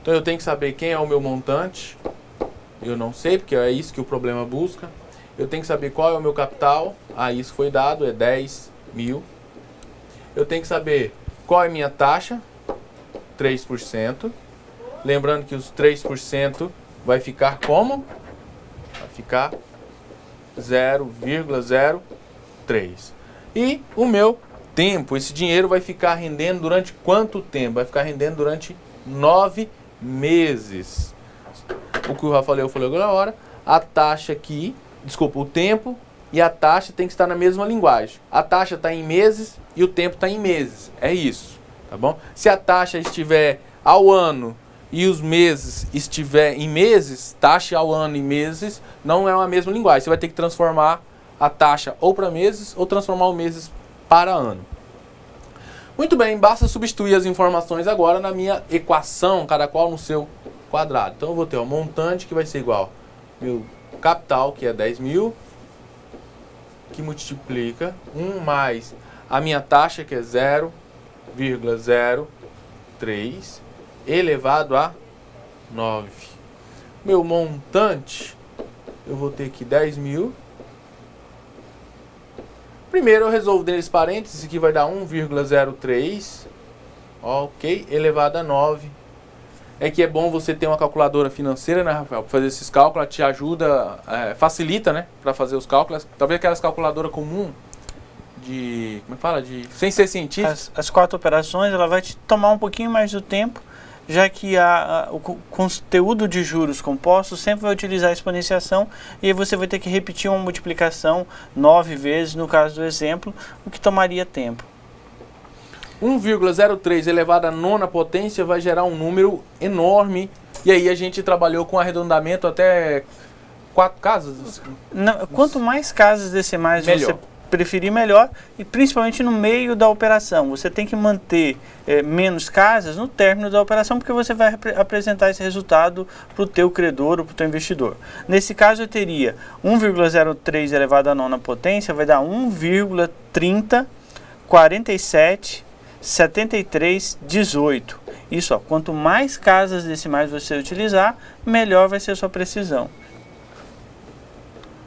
Então eu tenho que saber quem é o meu montante. Eu não sei, porque é isso que o problema busca. Eu tenho que saber qual é o meu capital. Isso foi dado, é 10 mil. Eu tenho que saber qual é a minha taxa, 3%. Lembrando que os 3% vai ficar como? Vai ficar 0,03. E o meu tempo, esse dinheiro vai ficar rendendo durante quanto tempo? Vai ficar rendendo durante 9 meses. O que o Rafael falou agora, a taxa aqui, desculpa, o tempo e a taxa tem que estar na mesma linguagem. A taxa está em meses e o tempo está em meses. É isso, tá bom? Se a taxa estiver ao ano e os meses estiver em meses, taxa ao ano em meses, não é uma mesma linguagem. Você vai ter que transformar a taxa ou para meses ou transformar os meses para ano. Muito bem, basta substituir as informações agora na minha equação, cada qual no seu quadrado. Então eu vou ter o montante que vai ser igual meu capital, que é 10 mil, que multiplica 1 mais a minha taxa, que é 0,03, elevado a 9. Meu montante, eu vou ter aqui 10 mil. Primeiro eu resolvo dentro desse parênteses, que vai dar 1,03, ok, elevado a 9. É que é bom você ter uma calculadora financeira, né, Rafael? Para fazer esses cálculos, ela te ajuda, facilita, né, para fazer os cálculos. Talvez aquelas calculadoras comuns, como é que fala? Sem ser cientista. As 4 operações, ela vai te tomar um pouquinho mais do tempo, já que o conteúdo de juros compostos sempre vai utilizar a exponenciação e aí você vai ter que repetir uma multiplicação 9 vezes, no caso do exemplo, o que tomaria tempo. 1,03 elevado à 9ª potência vai gerar um número enorme, e aí a gente trabalhou com arredondamento até 4 casas. Quanto mais casas decimais melhor. você preferir melhor, e principalmente no meio da operação. Você tem que manter menos casas no término da operação, porque você vai apresentar esse resultado para o teu credor ou para o teu investidor. Nesse caso eu teria 1,03 elevado à nona potência, vai dar 1,30, 47, 73, 18. Isso, ó, quanto mais casas decimais você utilizar, melhor vai ser a sua precisão.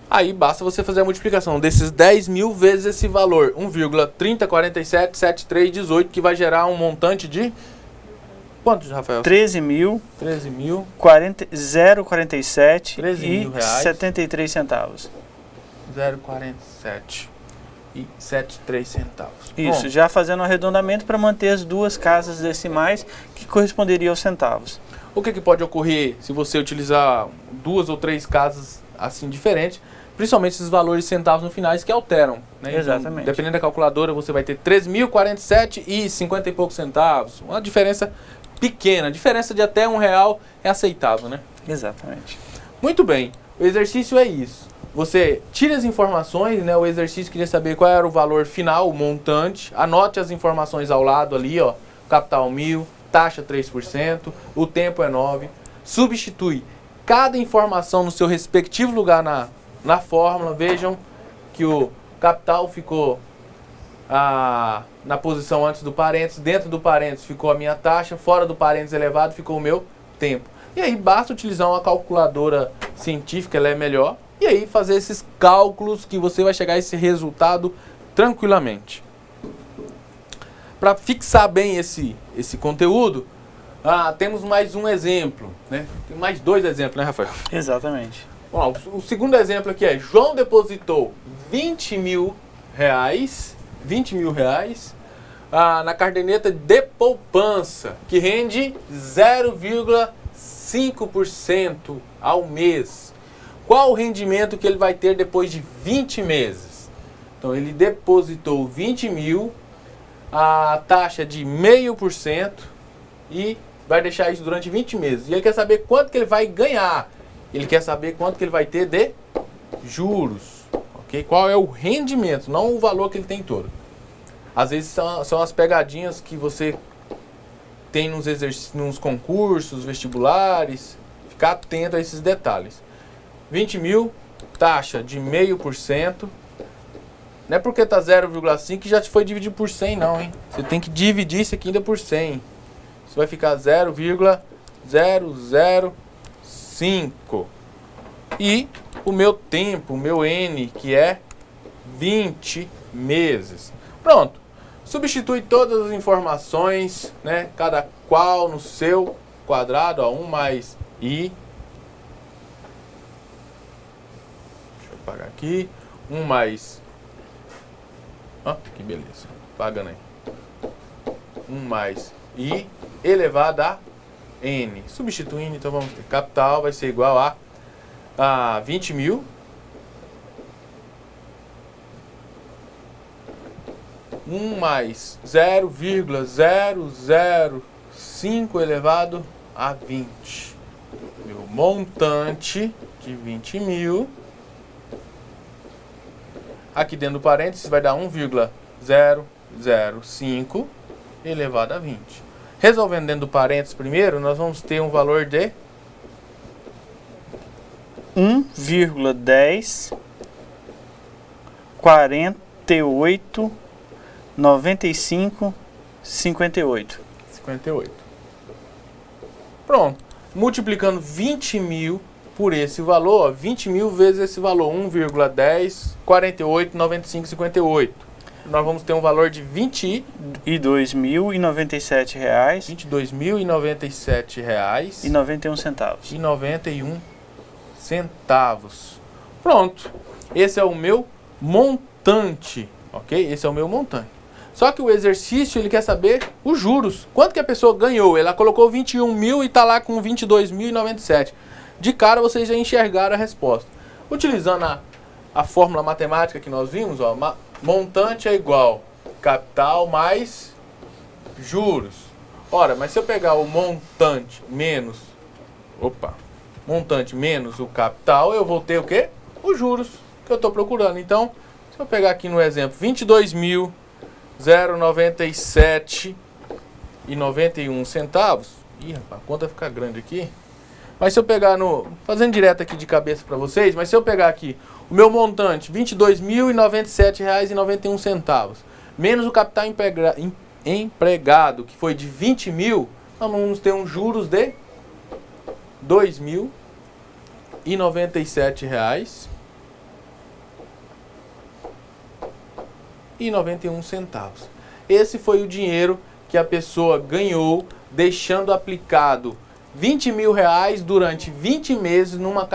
Aí basta você fazer a multiplicação desses 10 mil vezes esse valor, 1,30, 47, 73, 18, que vai gerar um montante de... Quantos, Rafael? 0,47 e reais. 73 centavos. 0,47 e 73 centavos. Isso, bom, já fazendo um arredondamento para manter as duas casas decimais que corresponderiam aos centavos. O que pode ocorrer se você utilizar 2 ou 3 casas assim diferentes, principalmente esses valores centavos no finais que alteram, né? Exatamente. Então, dependendo da calculadora, você vai ter 3.047 e 50 e poucos centavos. Uma diferença pequena, a diferença de até R$1 é aceitável, né? Exatamente. Muito bem, o exercício é isso. Você tira as informações, né? O exercício queria saber qual era o valor final, o montante. Anote as informações ao lado ali, ó. Capital 1.000, taxa 3%, o tempo é 9. Substitui cada informação no seu respectivo lugar na fórmula. Vejam que o capital ficou na posição antes do parênteses, dentro do parênteses ficou a minha taxa, fora do parênteses elevado ficou o meu tempo. E aí basta utilizar uma calculadora científica, ela é melhor, e aí fazer esses cálculos que você vai chegar a esse resultado tranquilamente. Para fixar bem esse conteúdo, temos mais um exemplo, né? Tem mais 2 exemplos, né, Rafael? Exatamente. Bom, o segundo exemplo aqui é: João depositou R$20.000 na caderneta de poupança, que rende 0,5% ao mês. Qual o rendimento que ele vai ter depois de 20 meses? Então ele depositou 20.000, a taxa de 0,5% e vai deixar isso durante 20 meses. E ele quer saber quanto que ele vai ganhar. Ele quer saber quanto que ele vai ter de juros. Okay? Qual é o rendimento, não o valor que ele tem todo. Às vezes são as pegadinhas que você tem nos concursos, vestibulares. Ficar atento a esses detalhes. 20.000, taxa de 0,5%. Não é porque está 0,5 que já foi dividido por 100 não, hein? Você tem que dividir isso aqui ainda por 100. Isso vai ficar 0,005. E o meu tempo, o meu N, que é 20 meses. Pronto. Substitui todas as informações, né? Cada qual no seu quadrado, ó, 1 mais I. Deixa eu apagar aqui. 1 mais... Ó, que beleza. Pagando aí. 1 mais I elevado a N. Substituindo, então vamos ter capital vai ser igual a 20.000 1 mais 0,005 elevado a 20. Meu montante de 20.000. Aqui dentro do parênteses vai dar 1,005 elevado a 20. Resolvendo dentro do parênteses primeiro, nós vamos ter um valor de 1,10 48 95 58. Pronto. Multiplicando 20.000 por esse valor, 20.000 vezes esse valor, 1,10 48 95 58. Nós vamos ter um valor de R$22.097 R$22.097 e 91 centavos. E 91 centavos. Pronto. Esse é o meu montante, ok? Esse é o meu montante. Só que o exercício, ele quer saber os juros. Quanto que a pessoa ganhou? Ela colocou 21.000 e está lá com 22.097. De cara, vocês já enxergaram a resposta. Utilizando a fórmula matemática que nós vimos, ó, montante é igual capital mais juros. Ora, mas se eu pegar o montante menos o capital, eu vou ter o quê? Os juros que eu estou procurando. Então, Se eu pegar aqui no exemplo, 22.097,91 centavos. Ih, rapaz, a conta fica grande aqui. Mas se eu pegar fazendo direto aqui de cabeça para vocês, mas se eu pegar aqui o meu montante, R$ 22.097,91 centavos, menos o capital empregado, que foi de 20 mil, nós vamos ter um juros de R$ 2.097,91 centavos. Esse foi o dinheiro que a pessoa ganhou deixando aplicado R$ 20.000 durante 20 meses numa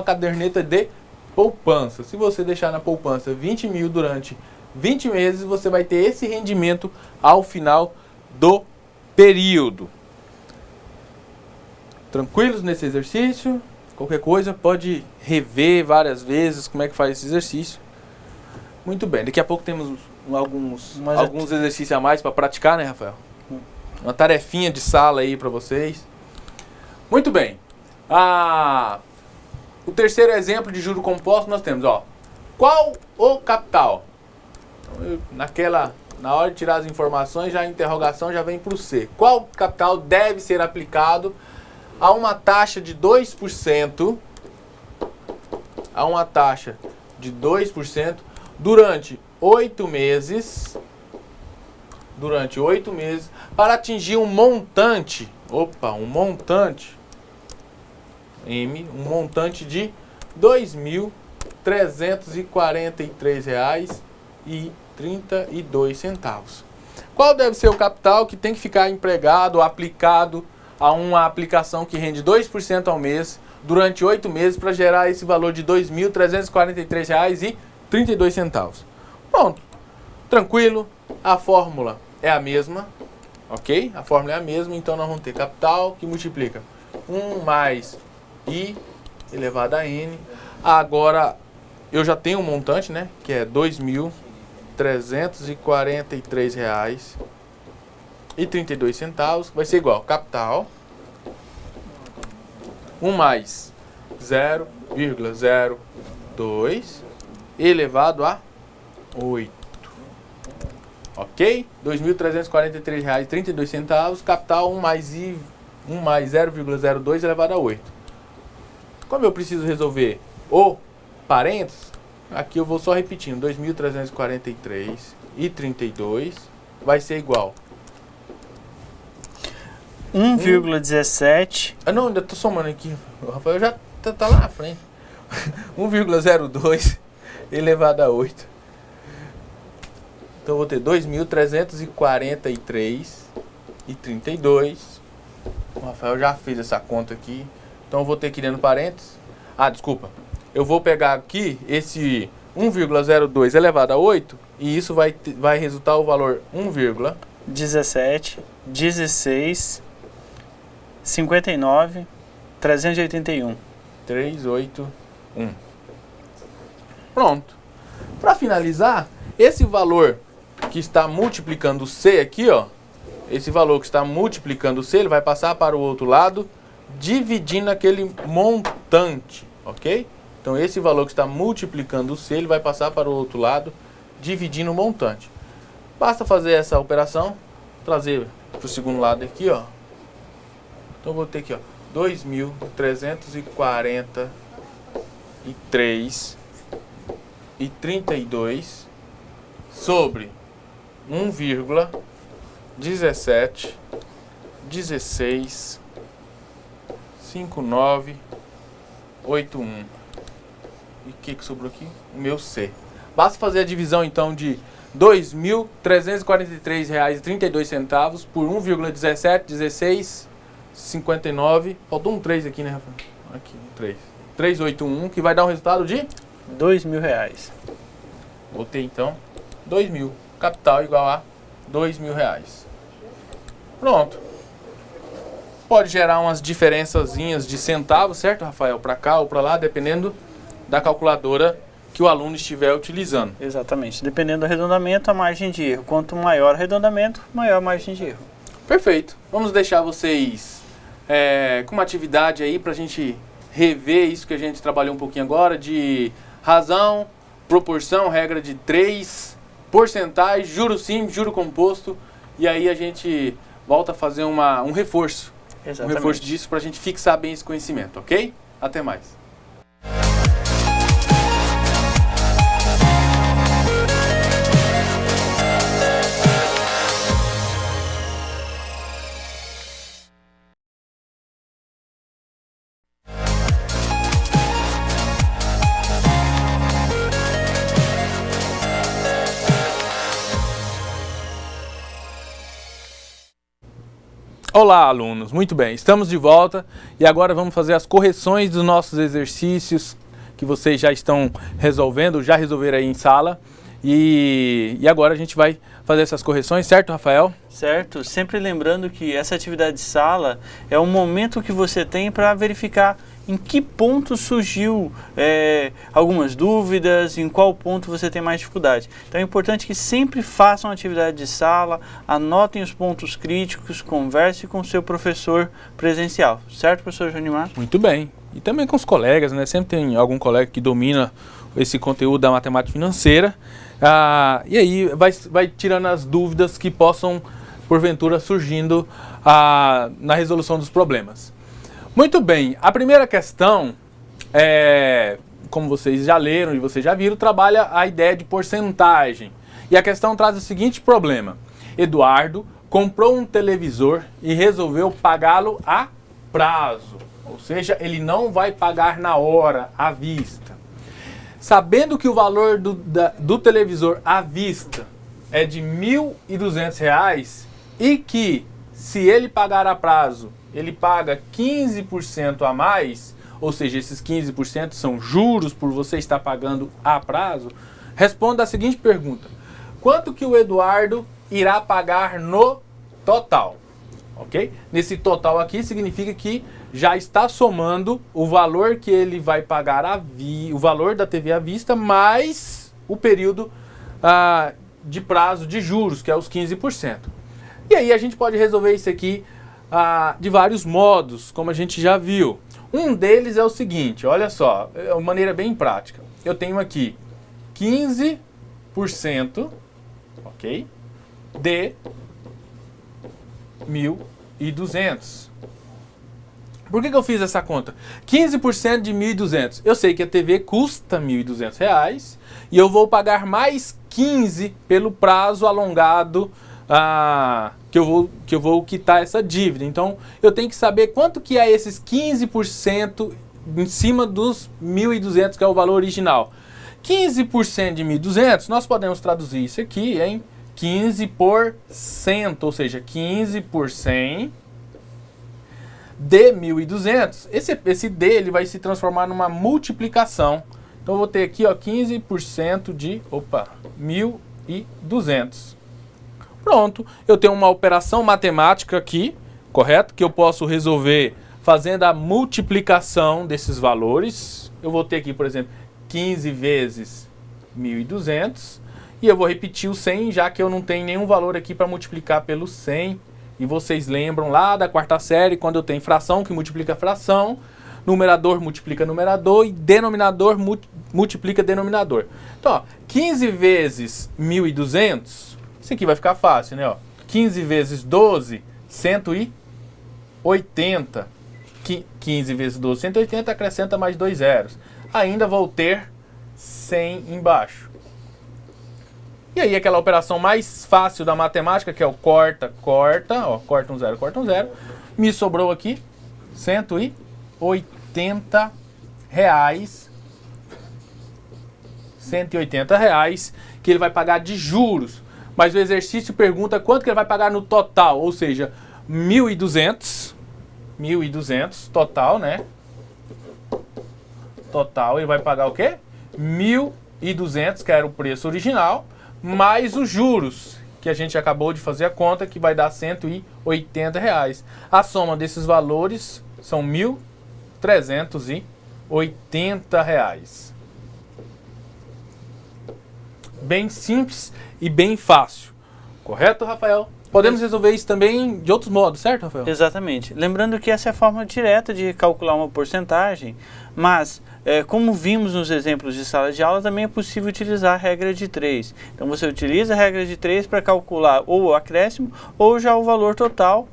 caderneta de poupança. Se você deixar na poupança 20 mil durante 20 meses, você vai ter esse rendimento ao final do período. Tranquilos nesse exercício? Qualquer coisa pode rever várias vezes como é que faz esse exercício. Muito bem, daqui a pouco temos alguns exercícios a mais para praticar, né, Rafael? Uma tarefinha de sala aí para vocês. Muito bem. O terceiro exemplo de juro composto nós temos, ó. Qual o capital? Na hora de tirar as informações, já a interrogação já vem para o C. Qual capital deve ser aplicado a uma taxa de 2%? A uma taxa de 2% durante 8 meses. Durante 8 meses, para atingir um montante. Um montante de R$ 2.343,32. Qual deve ser o capital que tem que ficar empregado ou aplicado a uma aplicação que rende 2% ao mês durante 8 meses para gerar esse valor de R$ 2.343,32? Pronto. Tranquilo. A fórmula é a mesma. Ok? A fórmula é a mesma, então nós vamos ter capital que multiplica 1 mais I elevado a N. Agora, eu já tenho um montante, né? Que é R$ 2.343,32. Vai ser igual capital 1 mais 0,02 elevado a 8. Ok? R$ 2.343,32, capital 1 mais 0,02 elevado a 8. Como eu preciso resolver o parênteses, aqui eu vou só repetindo. 2.343,32 vai ser igual 1,17. Não, ainda estou somando aqui. O Rafael já tá lá na frente. 1,02 elevado a 8. Então eu vou ter 2.343,32. O Rafael já fez essa conta aqui. Então eu vou ter que ir dentro parênteses. Desculpa. Eu vou pegar aqui esse 1,02 elevado a 8 e isso vai resultar o valor 1,17, 16, 59, 381. 381. Pronto. Para finalizar, esse valor que está multiplicando o C aqui, ó. Esse valor que está multiplicando o C, ele vai passar para o outro lado, dividindo aquele montante, ok? Então esse valor que está multiplicando o C, ele vai passar para o outro lado, dividindo o montante. Basta fazer essa operação, trazer para o segundo lado aqui, ó. Então eu vou ter aqui, ó, 2.343,32 sobre 1,17, 16, 59, 81. E o que sobrou aqui? O meu C. Basta fazer a divisão então de R$ 2.343,32 por 1,17, 16, 59. Faltou um 3 aqui, né, Rafael? Aqui, um 3. 381, que vai dar um resultado de R$ 2.000. Botei então 2.000. Capital igual a R$ 2.000. Pronto. Pode gerar umas diferençazinhas de centavos, certo, Rafael? Para cá ou para lá, dependendo da calculadora que o aluno estiver utilizando. Exatamente. Dependendo do arredondamento, a margem de erro. Quanto maior o arredondamento, maior a margem de erro. Perfeito. Vamos deixar vocês com uma atividade aí para a gente rever isso que a gente trabalhou um pouquinho agora, de razão, proporção, regra de 3, porcentagem, juro simples, juro composto, e aí a gente volta a fazer um reforço. Exatamente. Um reforço disso para a gente fixar bem esse conhecimento, ok? Até mais. Olá, alunos! Muito bem, estamos de volta e agora vamos fazer as correções dos nossos exercícios que vocês já estão resolvendo, já resolveram aí em sala. E agora a gente vai fazer essas correções, certo, Rafael? Certo, sempre lembrando que essa atividade de sala é um momento que você tem para verificar em que ponto surgiu algumas dúvidas, em qual ponto você tem mais dificuldade. Então é importante que sempre façam atividade de sala, anotem os pontos críticos, converse com o seu professor presencial. Certo, professor Junimar? Muito bem. E também com os colegas, né? Sempre tem algum colega que domina esse conteúdo da matemática financeira. E aí vai tirando as dúvidas que possam, porventura, surgindo na resolução dos problemas. Muito bem, a primeira questão, como vocês já leram e vocês já viram, trabalha a ideia de porcentagem. E a questão traz o seguinte problema. Eduardo comprou um televisor e resolveu pagá-lo a prazo. Ou seja, ele não vai pagar na hora, à vista. Sabendo que o valor do televisor à vista é de R$ 1.200 e que, se ele pagar a prazo, ele paga 15% a mais, ou seja, esses 15% são juros por você estar pagando a prazo, responda a seguinte pergunta. Quanto que o Eduardo irá pagar no total? Ok? Nesse total aqui significa que já está somando o valor que ele vai pagar, o valor da TV à vista, mais o período de prazo de juros, que é os 15%. E aí a gente pode resolver isso aqui de vários modos, como a gente já viu. Um deles é o seguinte, olha só, é uma maneira bem prática. Eu tenho aqui 15%, ok, de 1.200. Por que eu fiz essa conta? 15% de 1.200. Eu sei que a TV custa R$ 1.200 e eu vou pagar mais 15 pelo prazo alongado que eu vou quitar essa dívida. Então, eu tenho que saber quanto que é esses 15% em cima dos 1.200, que é o valor original. 15% de 1.200, nós podemos traduzir isso aqui em 15%, ou seja, 15 por 100 de 1.200. Esse D ele vai se transformar numa multiplicação. Então, eu vou ter aqui 15% de 1.200. Pronto, eu tenho uma operação matemática aqui, correto? Que eu posso resolver fazendo a multiplicação desses valores. Eu vou ter aqui, por exemplo, 15 vezes 1.200. E eu vou repetir o 100, já que eu não tenho nenhum valor aqui para multiplicar pelo 100. E vocês lembram lá da quarta série, quando eu tenho fração que multiplica fração, numerador multiplica numerador e denominador multiplica denominador. Então, 15 vezes 1.200... Isso aqui vai ficar fácil, né? 15 vezes 12, 180. 15 vezes 12, 180, acrescenta mais 2 zeros. Ainda vou ter 100 embaixo. E aí aquela operação mais fácil da matemática, que é o corta, corta um zero, me sobrou aqui 180 reais. 180 reais que ele vai pagar de juros. Mas o exercício pergunta quanto que ele vai pagar no total, ou seja, 1.200 total, né? Total, ele vai pagar o quê? 1.200, que era o preço original, mais os juros, que a gente acabou de fazer a conta, que vai dar 180 reais. A soma desses valores são 1.380 reais. Bem simples e bem fácil. Correto, Rafael? Podemos resolver isso também de outros modos, certo, Rafael? Exatamente. Lembrando que essa é a forma direta de calcular uma porcentagem, mas como vimos nos exemplos de sala de aula, também é possível utilizar a regra de 3. Então você utiliza a regra de 3 para calcular ou o acréscimo ou já o valor total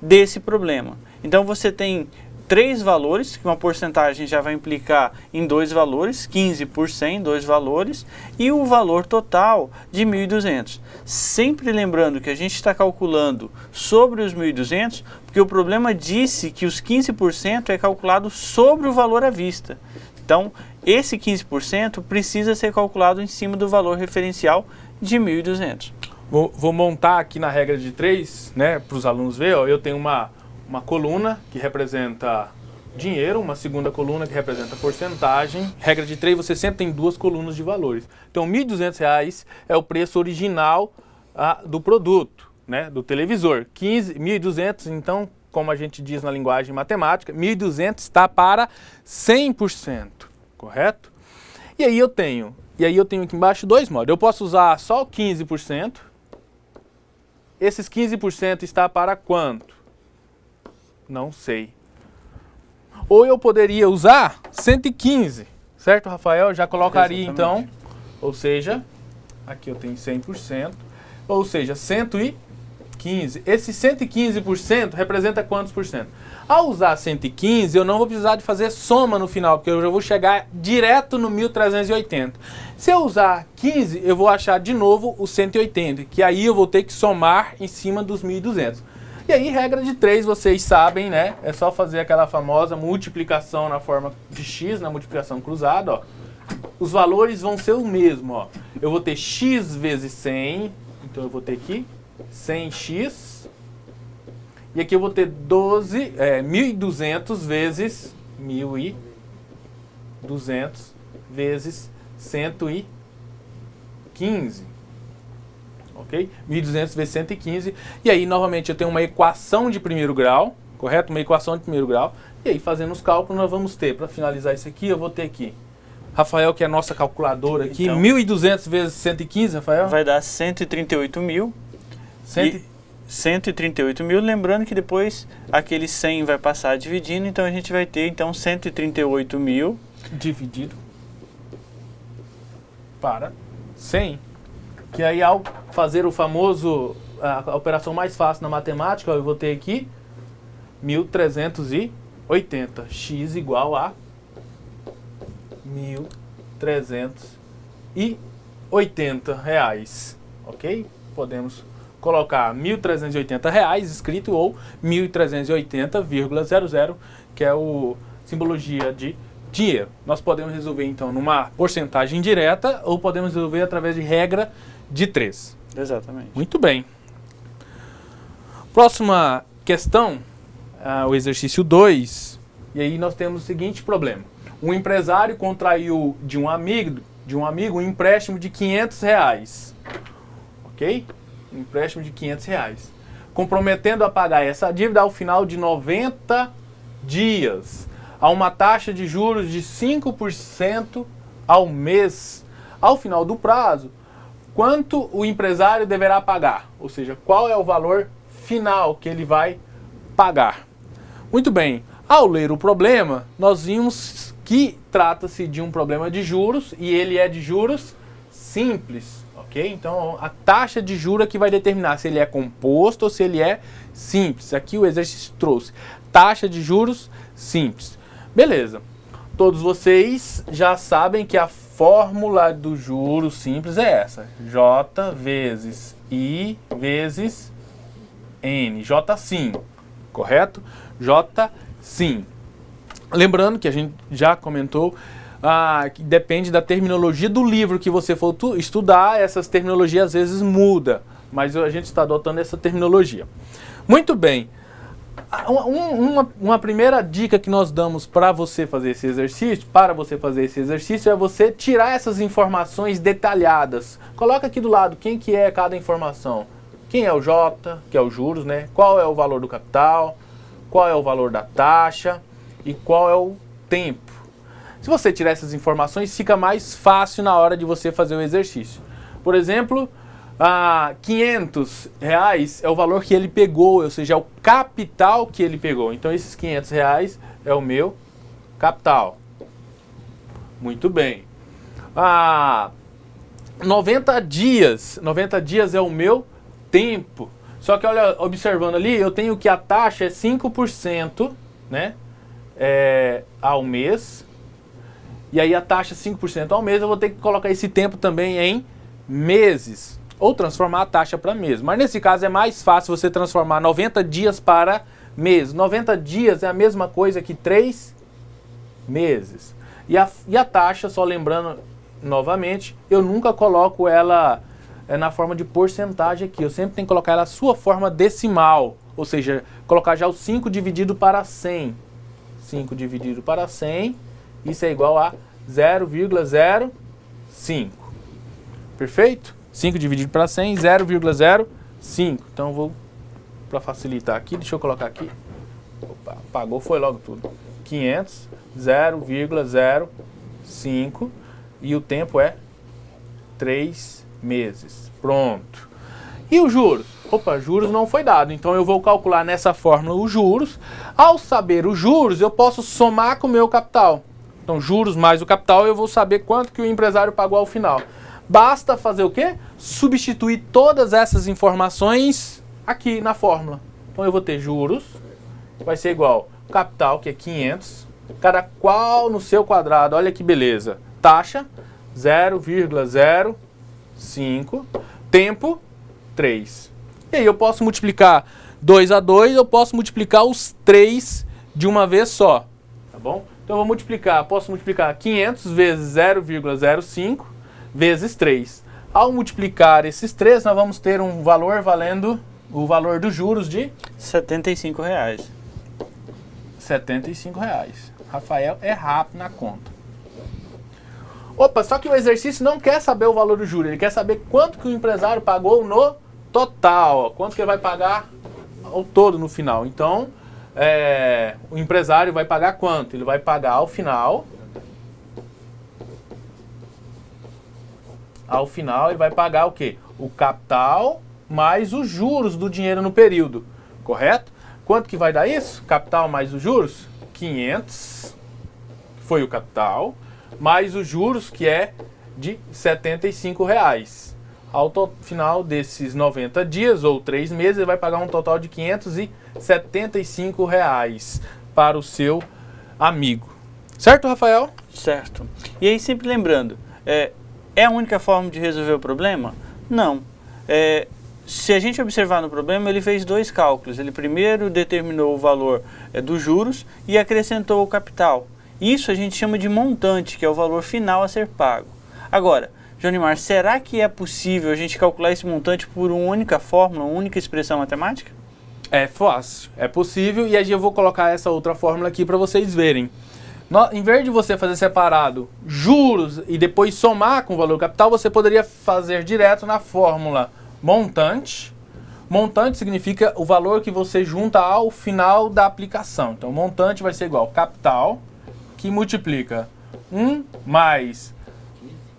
desse problema. Então você tem 3 valores, que uma porcentagem já vai implicar em 2 valores, 15 por 100, 2 valores, e o valor total de 1.200. Sempre lembrando que a gente está calculando sobre os 1.200, porque o problema disse que os 15% é calculado sobre o valor à vista. Então, esse 15% precisa ser calculado em cima do valor referencial de 1.200. Vou montar aqui na regra de 3, né, para os alunos verem. Ó, eu tenho uma coluna que representa dinheiro, uma segunda coluna que representa porcentagem. Regra de 3, você sempre tem 2 colunas de valores. Então, R$ 1.200 é o preço original do produto, né, do televisor. 1.200, então, como a gente diz na linguagem matemática, 1.200 está para 100%, correto? E aí eu tenho aqui embaixo 2 modos. Eu posso usar só o 15%. Esses 15% está para quanto? Não sei. Ou eu poderia usar 115, certo, Rafael? Já colocaria então, ou seja, aqui eu tenho 100%, ou seja, 115. Esse 115% representa quantos por cento? Ao usar 115, eu não vou precisar de fazer soma no final, porque eu já vou chegar direto no 1.380. Se eu usar 15, eu vou achar de novo o 180, que aí eu vou ter que somar em cima dos 1.200. E aí, regra de 3, vocês sabem, né? É só fazer aquela famosa multiplicação na forma de x, na multiplicação cruzada, ó. Os valores vão ser o mesmo, ó. Eu vou ter x vezes 100, então eu vou ter aqui 100x. E aqui eu vou ter 1.200 vezes 1.200 vezes 115. Ok? 1.200 vezes 115. E aí, novamente, eu tenho uma equação de primeiro grau, correto? Uma equação de primeiro grau. E aí, fazendo os cálculos, nós vamos ter, para finalizar isso aqui, eu vou ter aqui, Rafael, que é a nossa calculadora aqui, então, 1.200 vezes 115, Rafael? Vai dar 138.000. 138.000, lembrando que depois aquele 100 vai passar dividindo, então a gente vai ter, então, 138.000. Dividido para 100. Que aí, ao fazer o famoso, a operação mais fácil na matemática, eu vou ter aqui 1.380. X igual a 1.380 reais. Ok? Podemos colocar 1.380 reais escrito ou 1.380,00, que é o simbologia de dinheiro. Nós podemos resolver, então, numa porcentagem direta ou podemos resolver através de regra de 3. Exatamente. Muito bem. Próxima questão, o exercício 2. E aí nós temos o seguinte problema. Um empresário contraiu de um amigo um empréstimo de R$500. Ok? Um empréstimo de R$500. Comprometendo a pagar essa dívida ao final de 90 dias. A uma taxa de juros de 5% ao mês. Ao final do prazo, quanto o empresário deverá pagar? Ou seja, qual é o valor final que ele vai pagar? Muito bem, ao ler o problema, nós vimos que trata-se de um problema de juros e ele é de juros simples, ok? Então, a taxa de juros é que vai determinar se ele é composto ou se ele é simples. Aqui o exercício trouxe taxa de juros simples. Beleza, todos vocês já sabem que a fórmula do juro simples é essa. J vezes I vezes N. J sim, correto? J sim. Lembrando que a gente já comentou que depende da terminologia do livro que você for estudar. Essas terminologias às vezes mudam, mas a gente está adotando essa terminologia. Muito bem. Uma primeira dica que nós damos para você fazer esse exercício, é você tirar essas informações detalhadas. Coloca aqui do lado quem que é cada informação. Quem é o J, que é os juros, né? Qual é o valor do capital, qual é o valor da taxa e qual é o tempo. Se você tirar essas informações, fica mais fácil na hora de você fazer o exercício. Por exemplo, R$500 é o valor que ele pegou, ou seja, é o capital que ele pegou. Então, esses R$500 é o meu capital. Muito bem. 90 dias é o meu tempo. Só que olha, observando ali, eu tenho que a taxa é 5%, né? Ao mês. E aí a taxa 5% ao mês, eu vou ter que colocar esse tempo também em meses. Ou transformar a taxa para mês. Mas nesse caso é mais fácil você transformar 90 dias para mês. 90 dias é a mesma coisa que 3 meses. E a taxa, só lembrando novamente, eu nunca coloco ela na forma de porcentagem aqui. Eu sempre tenho que colocar ela na sua forma decimal. Ou seja, colocar já o 5 dividido para 100. 5 dividido para 100, isso é igual a 0,05. Perfeito? 5 dividido para 100, 0,05. Então eu vou, para facilitar aqui, deixa eu colocar aqui. Opa, apagou, foi logo tudo. 500, 0,05 e o tempo é 3 meses. Pronto. E os juros? Opa, juros não foi dado, então eu vou calcular nessa fórmula os juros. Ao saber os juros, eu posso somar com o meu capital. Então, juros mais o capital, eu vou saber quanto que o empresário pagou ao final. Basta fazer o quê? Substituir todas essas informações aqui na fórmula. Então, eu vou ter juros, vai ser igual capital, que é 500, cada qual no seu quadrado, olha que beleza. Taxa, 0,05, tempo, 3. E aí eu posso multiplicar 2 a 2, eu posso multiplicar os 3 de uma vez só, tá bom? Então eu vou posso multiplicar 500 vezes 0,05 vezes 3. Ao multiplicar esses 3, nós vamos ter um valor valendo o valor dos juros de R$ 75. R$ 75. Rafael é rápido na conta. Opa, só que o exercício não quer saber o valor do juro, ele quer saber quanto que o empresário pagou no total, quanto que ele vai pagar ao todo no final. Então, o empresário vai pagar quanto? Ele vai pagar ao final ele vai pagar o quê? O capital mais os juros do dinheiro no período, correto? Quanto que vai dar isso? Capital mais os juros? 500, que foi o capital, mais os juros, que é de R$ 75. Ao final desses 90 dias ou 3 meses, ele vai pagar um total de R$ 575 para o seu amigo. Certo, Rafael? Certo. E aí, sempre lembrando, é a única forma de resolver o problema? Não. Se a gente observar no problema, ele fez 2 cálculos. Ele primeiro determinou o valor dos juros e acrescentou o capital. Isso a gente chama de montante, que é o valor final a ser pago. Agora, Jonimar, será que é possível a gente calcular esse montante por uma única fórmula, uma única expressão matemática? É fácil, é possível, e aí eu vou colocar essa outra fórmula aqui para vocês verem. Em vez de você fazer separado juros e depois somar com o valor capital, você poderia fazer direto na fórmula montante. Montante significa o valor que você junta ao final da aplicação. Então, montante vai ser igual capital, que multiplica 1 mais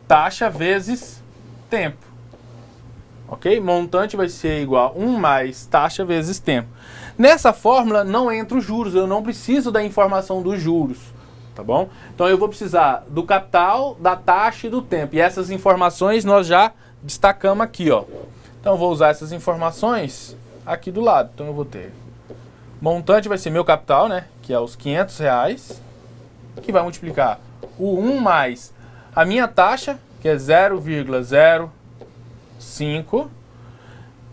taxa vezes tempo. Ok? Montante vai ser igual a 1 mais taxa vezes tempo. Nessa fórmula não entra os juros, eu não preciso da informação dos juros. Tá bom? Então eu vou precisar do capital, da taxa e do tempo. E essas informações nós já destacamos aqui, ó. Então eu vou usar essas informações aqui do lado. Então eu vou ter montante vai ser meu capital, né? Que é os R$ 500, que vai multiplicar o 1 mais a minha taxa, que é 0,05,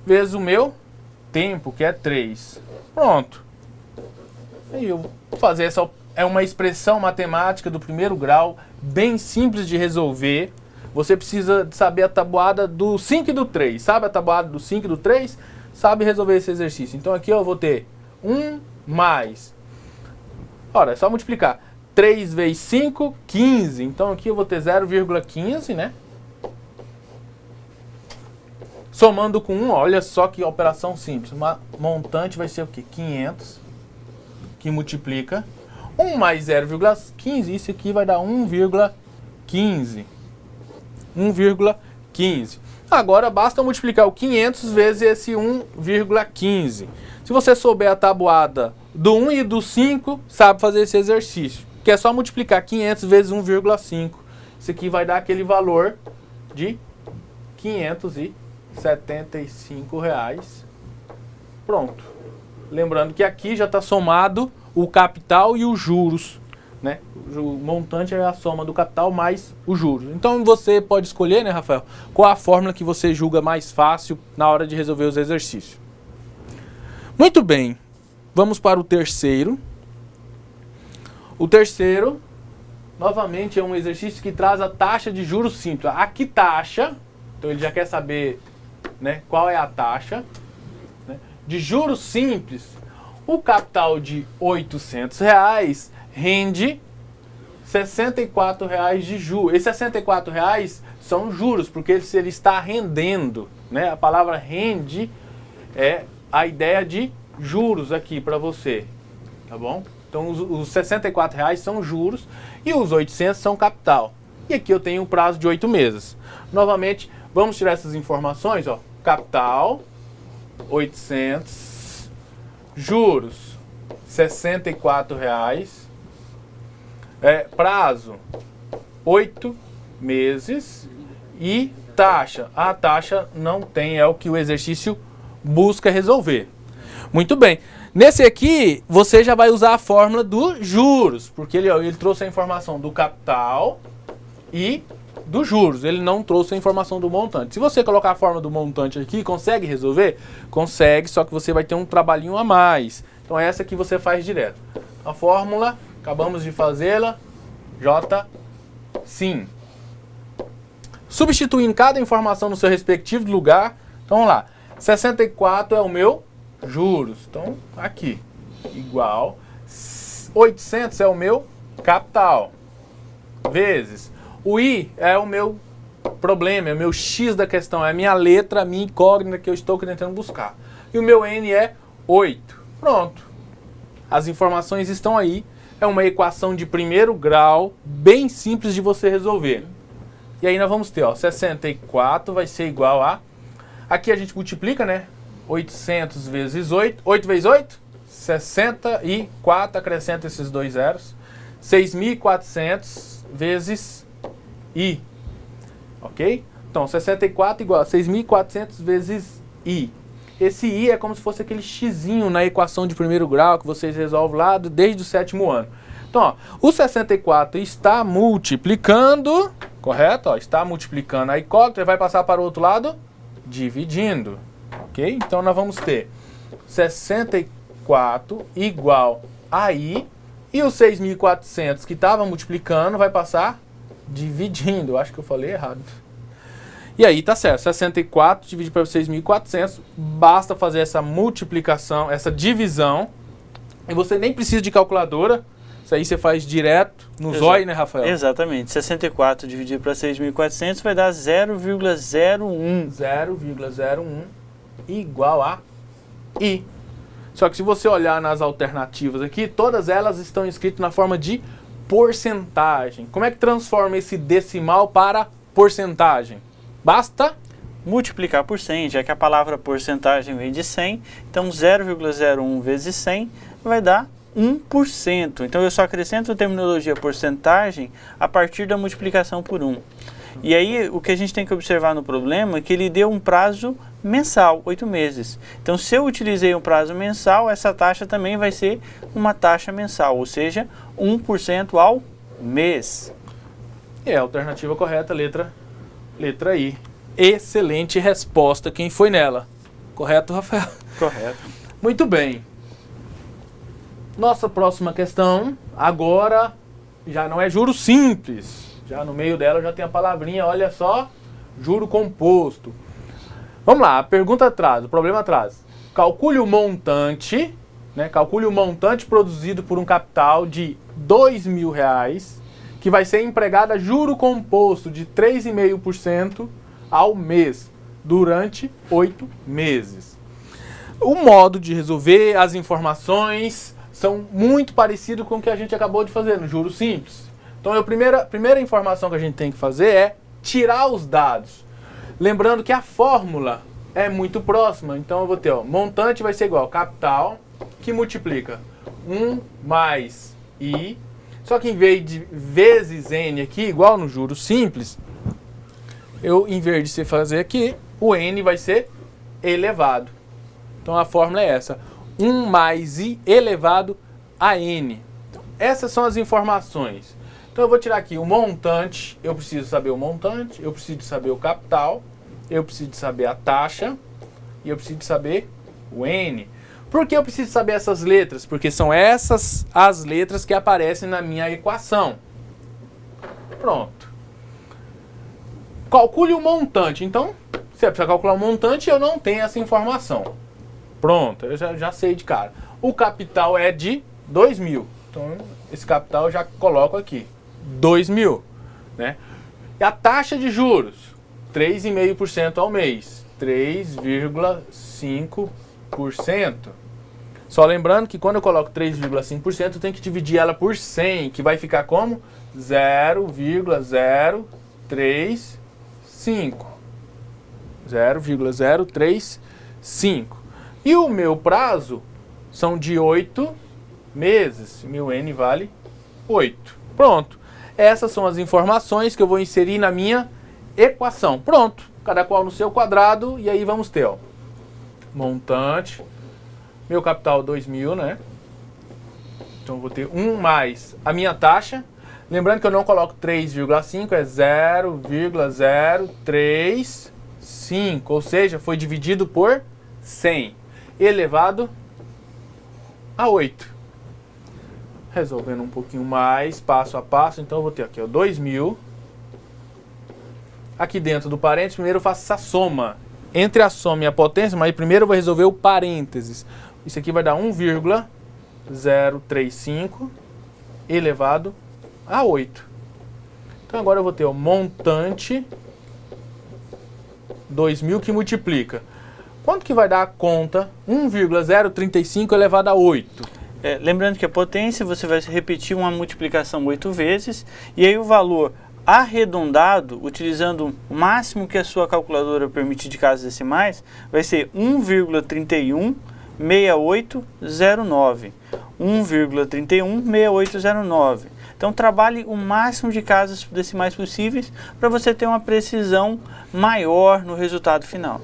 vezes o meu tempo, que é 3. Pronto. Aí eu vou fazer essa. É uma expressão matemática do primeiro grau, bem simples de resolver. Você precisa saber a tabuada do 5 e do 3. Sabe a tabuada do 5 e do 3? Sabe resolver esse exercício. Então aqui eu vou ter 1 mais... Ora, é só multiplicar. 3 vezes 5, 15. Então aqui eu vou ter 0,15, né? Somando com 1, olha só que operação simples. Uma montante vai ser o quê? 500, que multiplica 1 mais 0,15, isso aqui vai dar 1,15. 1,15. Agora basta multiplicar o 500 vezes esse 1,15. Se você souber a tabuada do 1 e do 5, sabe fazer esse exercício, que é só multiplicar 500 vezes 1,5. isso aqui vai dar aquele valor de R$575. Pronto. Lembrando que aqui já está somado o capital e os juros, né? O montante é a soma do capital mais os juros. Então você pode escolher, né, Rafael, qual a fórmula que você julga mais fácil na hora de resolver os exercícios. Muito bem. Vamos para o terceiro. O terceiro, novamente, é um exercício que traz a taxa de juros simples. A que taxa? Então ele já quer saber, né, qual é a taxa, né, de juros simples. O capital de R$800 rende R$64 de juros. Esses R$64 são juros, porque se ele está rendendo, né, a palavra rende é a ideia de juros aqui para você, tá bom? Então os R$64 são juros e os 800 são capital. E aqui eu tenho um prazo de 8 meses. Novamente, vamos tirar essas informações, ó. Capital, 800, juros, R$64, prazo, 8 meses e taxa. A taxa não tem, é o que o exercício busca resolver. Muito bem. Nesse aqui, você já vai usar a fórmula dos juros, porque ele trouxe a informação do capital e dos juros. Ele não trouxe a informação do montante. Se você colocar a fórmula do montante aqui, consegue resolver? Consegue, só que você vai ter um trabalhinho a mais. Então essa aqui você faz direto. A fórmula, acabamos de fazê-la, J, sim. Substituindo cada informação no seu respectivo lugar. Então vamos lá. 64 é o meu juros. Então aqui, igual. 800 é o meu capital. Vezes. O I é o meu problema, é o meu X da questão, é a minha letra, a minha incógnita que eu estou tentando buscar. E o meu N é 8. Pronto. As informações estão aí. É uma equação de primeiro grau, bem simples de você resolver. E aí nós vamos ter, ó, 64 vai ser igual a... Aqui a gente multiplica, né? 800 vezes 8. 8 vezes 8? 64, acrescenta esses dois zeros. 6.400 vezes I. Ok? Então, 64 igual a 6.400 vezes I. Esse I é como se fosse aquele xizinho na equação de primeiro grau que vocês resolvem lá desde o 7º ano. Então, ó, o 64 está multiplicando, correto? Ó, está multiplicando a incógnita, vai passar para o outro lado, dividindo. Ok? Então, nós vamos ter 64 igual a I, e os 6.400 que estava multiplicando vai passar dividindo. Eu acho que eu falei errado. E aí tá certo, 64 dividido para 6.400, basta fazer essa multiplicação, essa divisão, e você nem precisa de calculadora, isso aí você faz direto no zóio, né, Rafael? Exatamente, 64 dividido para 6.400 vai dar 0,01. 0,01 igual a I. Só que se você olhar nas alternativas aqui, todas elas estão escritas na forma de porcentagem. Como é que transforma esse decimal para porcentagem? Basta multiplicar por 100, já que a palavra porcentagem vem de 100, então 0,01 vezes 100 vai dar 1%. Então eu só acrescento a terminologia porcentagem a partir da multiplicação por 1. E aí o que a gente tem que observar no problema é que ele deu um prazo mensal, 8 meses. Então se eu utilizei um prazo mensal, essa taxa também vai ser uma taxa mensal, ou seja, 1% ao mês. É a alternativa correta, letra I. Excelente resposta, quem foi nela? Correto, Rafael? Correto. Muito bem. Nossa próxima questão, agora, já não é juro simples. Já no meio dela já tem a palavrinha, olha só, juro composto. Vamos lá, a pergunta atrás, o problema atrás. Calcule o montante, né? Calcule o montante produzido por um capital de R$2.000, que vai ser empregado a juro composto de 3,5% ao mês, durante 8 meses. O modo de resolver, as informações são muito parecidos com o que a gente acabou de fazer no juro simples. Então a primeira informação que a gente tem que fazer é tirar os dados. Lembrando que a fórmula é muito próxima, então eu vou ter, ó, montante vai ser igual a capital, que multiplica 1 mais I, Só que em vez de vezes N aqui, igual no juros simples, em vez de você fazer aqui, o N vai ser elevado. Então a fórmula é essa. 1 mais I elevado a N. Então, essas são as informações. Então eu vou tirar aqui o montante, eu preciso saber o montante, eu preciso saber o capital, eu preciso saber a taxa e eu preciso saber o N. Por que eu preciso saber essas letras? Porque são essas as letras que aparecem na minha equação. Pronto. Calcule o montante. Então, se é para calcular o montante, eu não tenho essa informação. Pronto, eu já sei de cara. O capital é de 2.000. Então, esse capital eu já coloco aqui. 2.000. Né? E a taxa de juros? 3,5% ao mês. 3,5%. Só lembrando que quando eu coloco 3,5%, eu tenho que dividir ela por 100, que vai ficar como? 0,035. 0,035. E o meu prazo são de 8 meses. 1000N vale 8. Pronto. Essas são as informações que eu vou inserir na minha equação. Pronto. Cada qual no seu quadrado. E aí vamos ter, ó, montante. Meu capital 2.000, né? Então eu vou ter 1 mais a minha taxa. Lembrando que eu não coloco 3,5, é 0,035. Ou seja, foi dividido por 100. Elevado a 8. Resolvendo um pouquinho mais, passo a passo. Então eu vou ter aqui, ó, 2.000. Aqui dentro do parênteses, primeiro eu faço essa soma. Entre a soma e a potência, mas primeiro eu vou resolver o parênteses. Isso aqui vai dar 1,035 elevado a 8. Então agora eu vou ter o montante 2.000 que multiplica. Quanto que vai dar a conta 1,035 elevado a 8? Lembrando que a potência, você vai repetir uma multiplicação 8 vezes, e aí o valor arredondado, utilizando o máximo que a sua calculadora permite de casas decimais, vai ser 1,316809. 1,316809. Então trabalhe o máximo de casas decimais possíveis para você ter uma precisão maior no resultado final.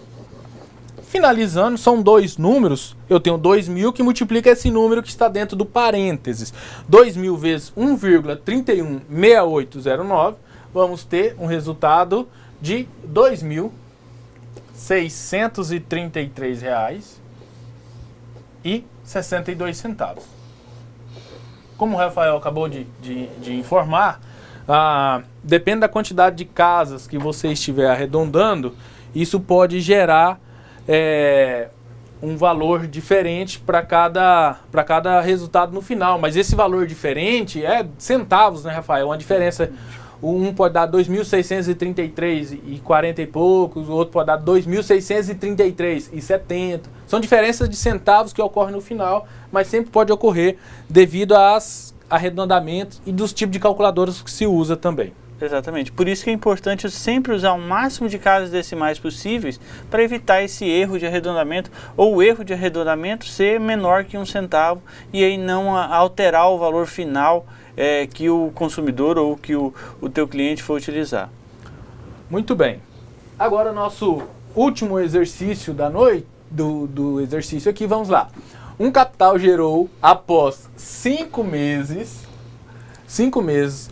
Finalizando, são dois números. Eu tenho 2.000 que multiplica esse número que está dentro do parênteses. 2.000 vezes 1,316809. Vamos ter um resultado de R$ 2.633,62. Como o Rafael acabou de informar, depende da quantidade de casas que você estiver arredondando, isso pode gerar um valor diferente para cada resultado no final. Mas esse valor diferente é centavos, né, Rafael? Uma diferença. Um pode dar 2.633,40 e poucos, o outro pode dar 2.633,70. São diferenças de centavos que ocorrem no final, mas sempre pode ocorrer devido aos arredondamentos e dos tipos de calculadoras que se usa também. Exatamente. Por isso que é importante sempre usar o máximo de casas decimais possíveis para evitar esse erro de arredondamento, ou o erro de arredondamento ser menor que 1 centavo e aí não alterar o valor final que o consumidor ou que o teu cliente for utilizar. Muito bem. Agora o nosso último exercício da noite, do exercício aqui, vamos lá. Um capital gerou, após 5 meses,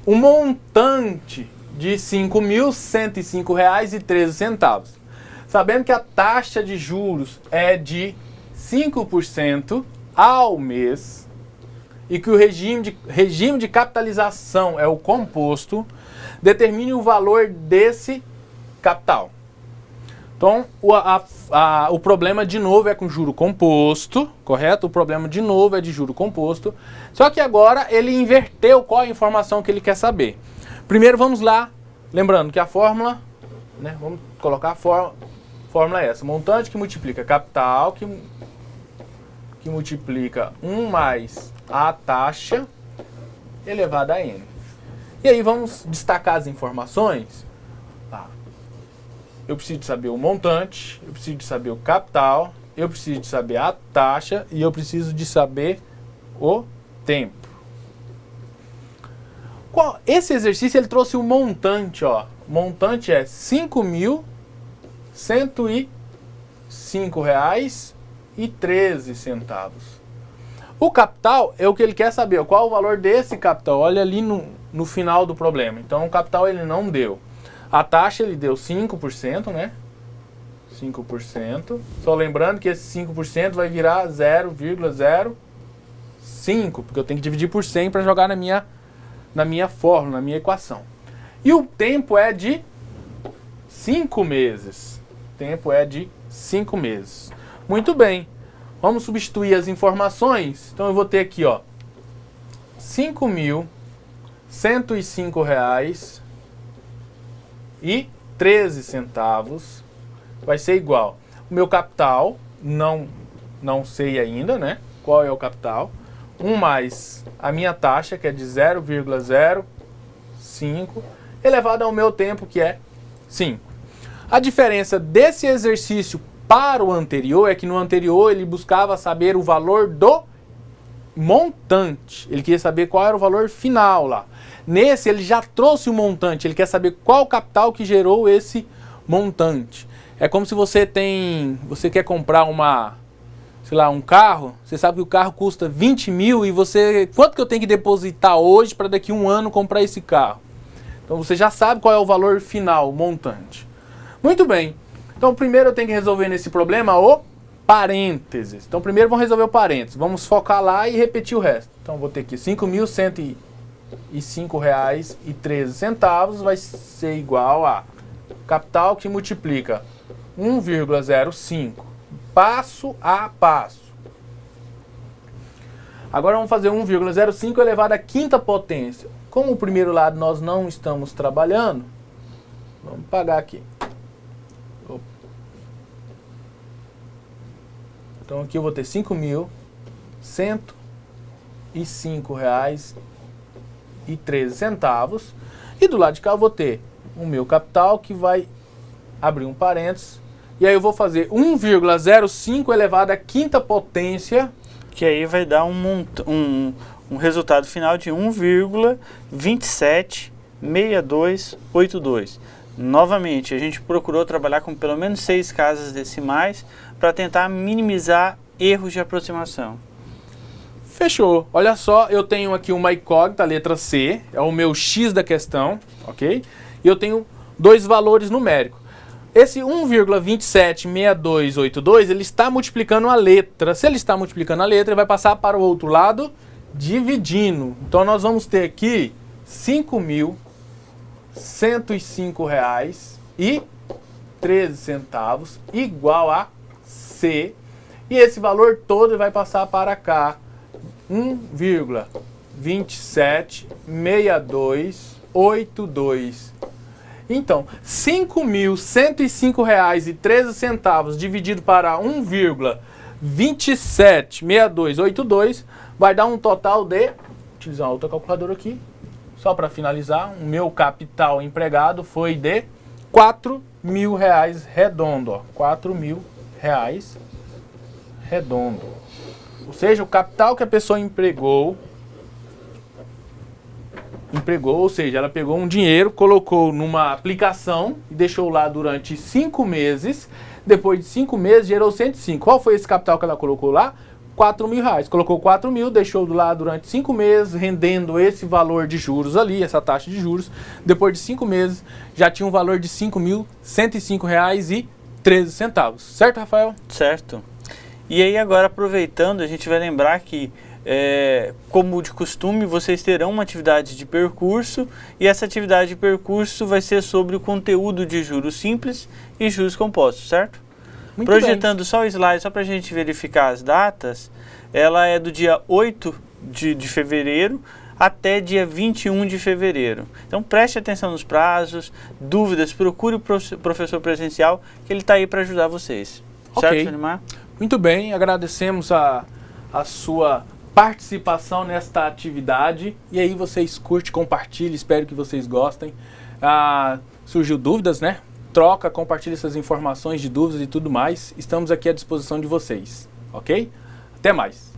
um montante de R$ 5.105,13. Sabendo que a taxa de juros é de 5% ao mês e que o regime de capitalização é o composto, determine o valor desse capital. Então, o problema de novo é com juro composto, correto? O problema de novo é de juro composto. Só que agora ele inverteu qual a informação que ele quer saber. Primeiro vamos lá, lembrando que a fórmula, né, vamos colocar a fórmula é essa. Montante que multiplica capital, que multiplica 1 mais a taxa elevada a N. E aí vamos destacar as informações. Eu preciso de saber o montante, eu preciso de saber o capital, eu preciso de saber a taxa e eu preciso de saber o tempo. Esse exercício ele trouxe o montante, ó. O montante é R$ 5.105,13. O capital é o que ele quer saber, qual o valor desse capital. Olha ali no final do problema. Então o capital ele não deu. A taxa ele deu 5%, né? 5%. Só lembrando que esse 5% vai virar 0,05, porque eu tenho que dividir por 100 para jogar na minha fórmula, na minha equação. E o tempo é de 5 meses. O tempo é de 5 meses. Muito bem. Vamos substituir as informações. Então eu vou ter aqui, ó, R$ 5.105,13 vai ser igual. O meu capital, não sei ainda, né? Qual é o capital? 1 mais a minha taxa, que é de 0,05, elevado ao meu tempo, que é 5. A diferença desse exercício para o anterior é que no anterior ele buscava saber o valor do montante. Ele queria saber qual era o valor final lá. Nesse ele já trouxe o montante, ele quer saber qual o capital que gerou esse montante. É como se você quer comprar um carro, você sabe que o carro custa 20 mil e quanto que eu tenho que depositar hoje para daqui a um ano comprar esse carro? Então você já sabe qual é o valor final, o montante. Muito bem. Então primeiro eu tenho que resolver nesse problema o parênteses. Então primeiro vamos resolver o parênteses. Vamos focar lá e repetir o resto. Então vou ter aqui R$ 5.105,13 vai ser igual a capital que multiplica 1,05. Passo a passo. Agora vamos fazer 1,05 elevado à quinta potência. Como o primeiro lado nós não estamos trabalhando, vamos pagar aqui. Então aqui eu vou ter R$ 5.105,13. E do lado de cá eu vou ter o meu capital que vai abrir um parênteses. E aí eu vou fazer 1,05 elevado à quinta potência. Que aí vai dar um resultado final de 1,276282. Novamente, a gente procurou trabalhar com pelo menos 6 casas decimais para tentar minimizar erros de aproximação. Fechou. Olha só, eu tenho aqui uma incógnita, a letra C, é o meu X da questão, ok? E eu tenho 2 valores numéricos. Esse 1,276282, ele está multiplicando a letra. Se ele está multiplicando a letra, ele vai passar para o outro lado dividindo. Então nós vamos ter aqui R$ 5.105,13 igual a C. E esse valor todo vai passar para cá. 1,276282. Então, R$ 5.105,13 dividido para 1,276282 vai dar um total de, vou utilizar outra calculadora aqui, só para finalizar, o meu capital empregado foi de R$ 4.000 redondo, ó, R$ 4.000 redondo. Ou seja, o capital que a pessoa empregou, ou seja, ela pegou um dinheiro, colocou numa aplicação e deixou lá durante 5 meses. Depois de 5 meses, gerou 105. Qual foi esse capital que ela colocou lá? R$ 4.000. Colocou 4.000, deixou lá durante 5 meses, rendendo esse valor de juros ali, essa taxa de juros. Depois de 5 meses, já tinha um valor de R$ 5.105,13. Certo, Rafael? Certo. E aí agora, aproveitando, a gente vai lembrar que como de costume, vocês terão uma atividade de percurso e essa atividade de percurso vai ser sobre o conteúdo de juros simples e juros compostos, certo? Muito Projetando bem. Só o slide, só para a gente verificar as datas, ela é do dia 8 de fevereiro até dia 21 de fevereiro. Então preste atenção nos prazos, dúvidas, procure o professor presencial, que ele está aí para ajudar vocês. Ok. Certo, Junimar? Muito bem, agradecemos a sua participação nesta atividade. E aí vocês curtem, compartilhem, espero que vocês gostem. Surgiu dúvidas, né? Troca, compartilhe essas informações de dúvidas e tudo mais. Estamos aqui à disposição de vocês, ok? Até mais!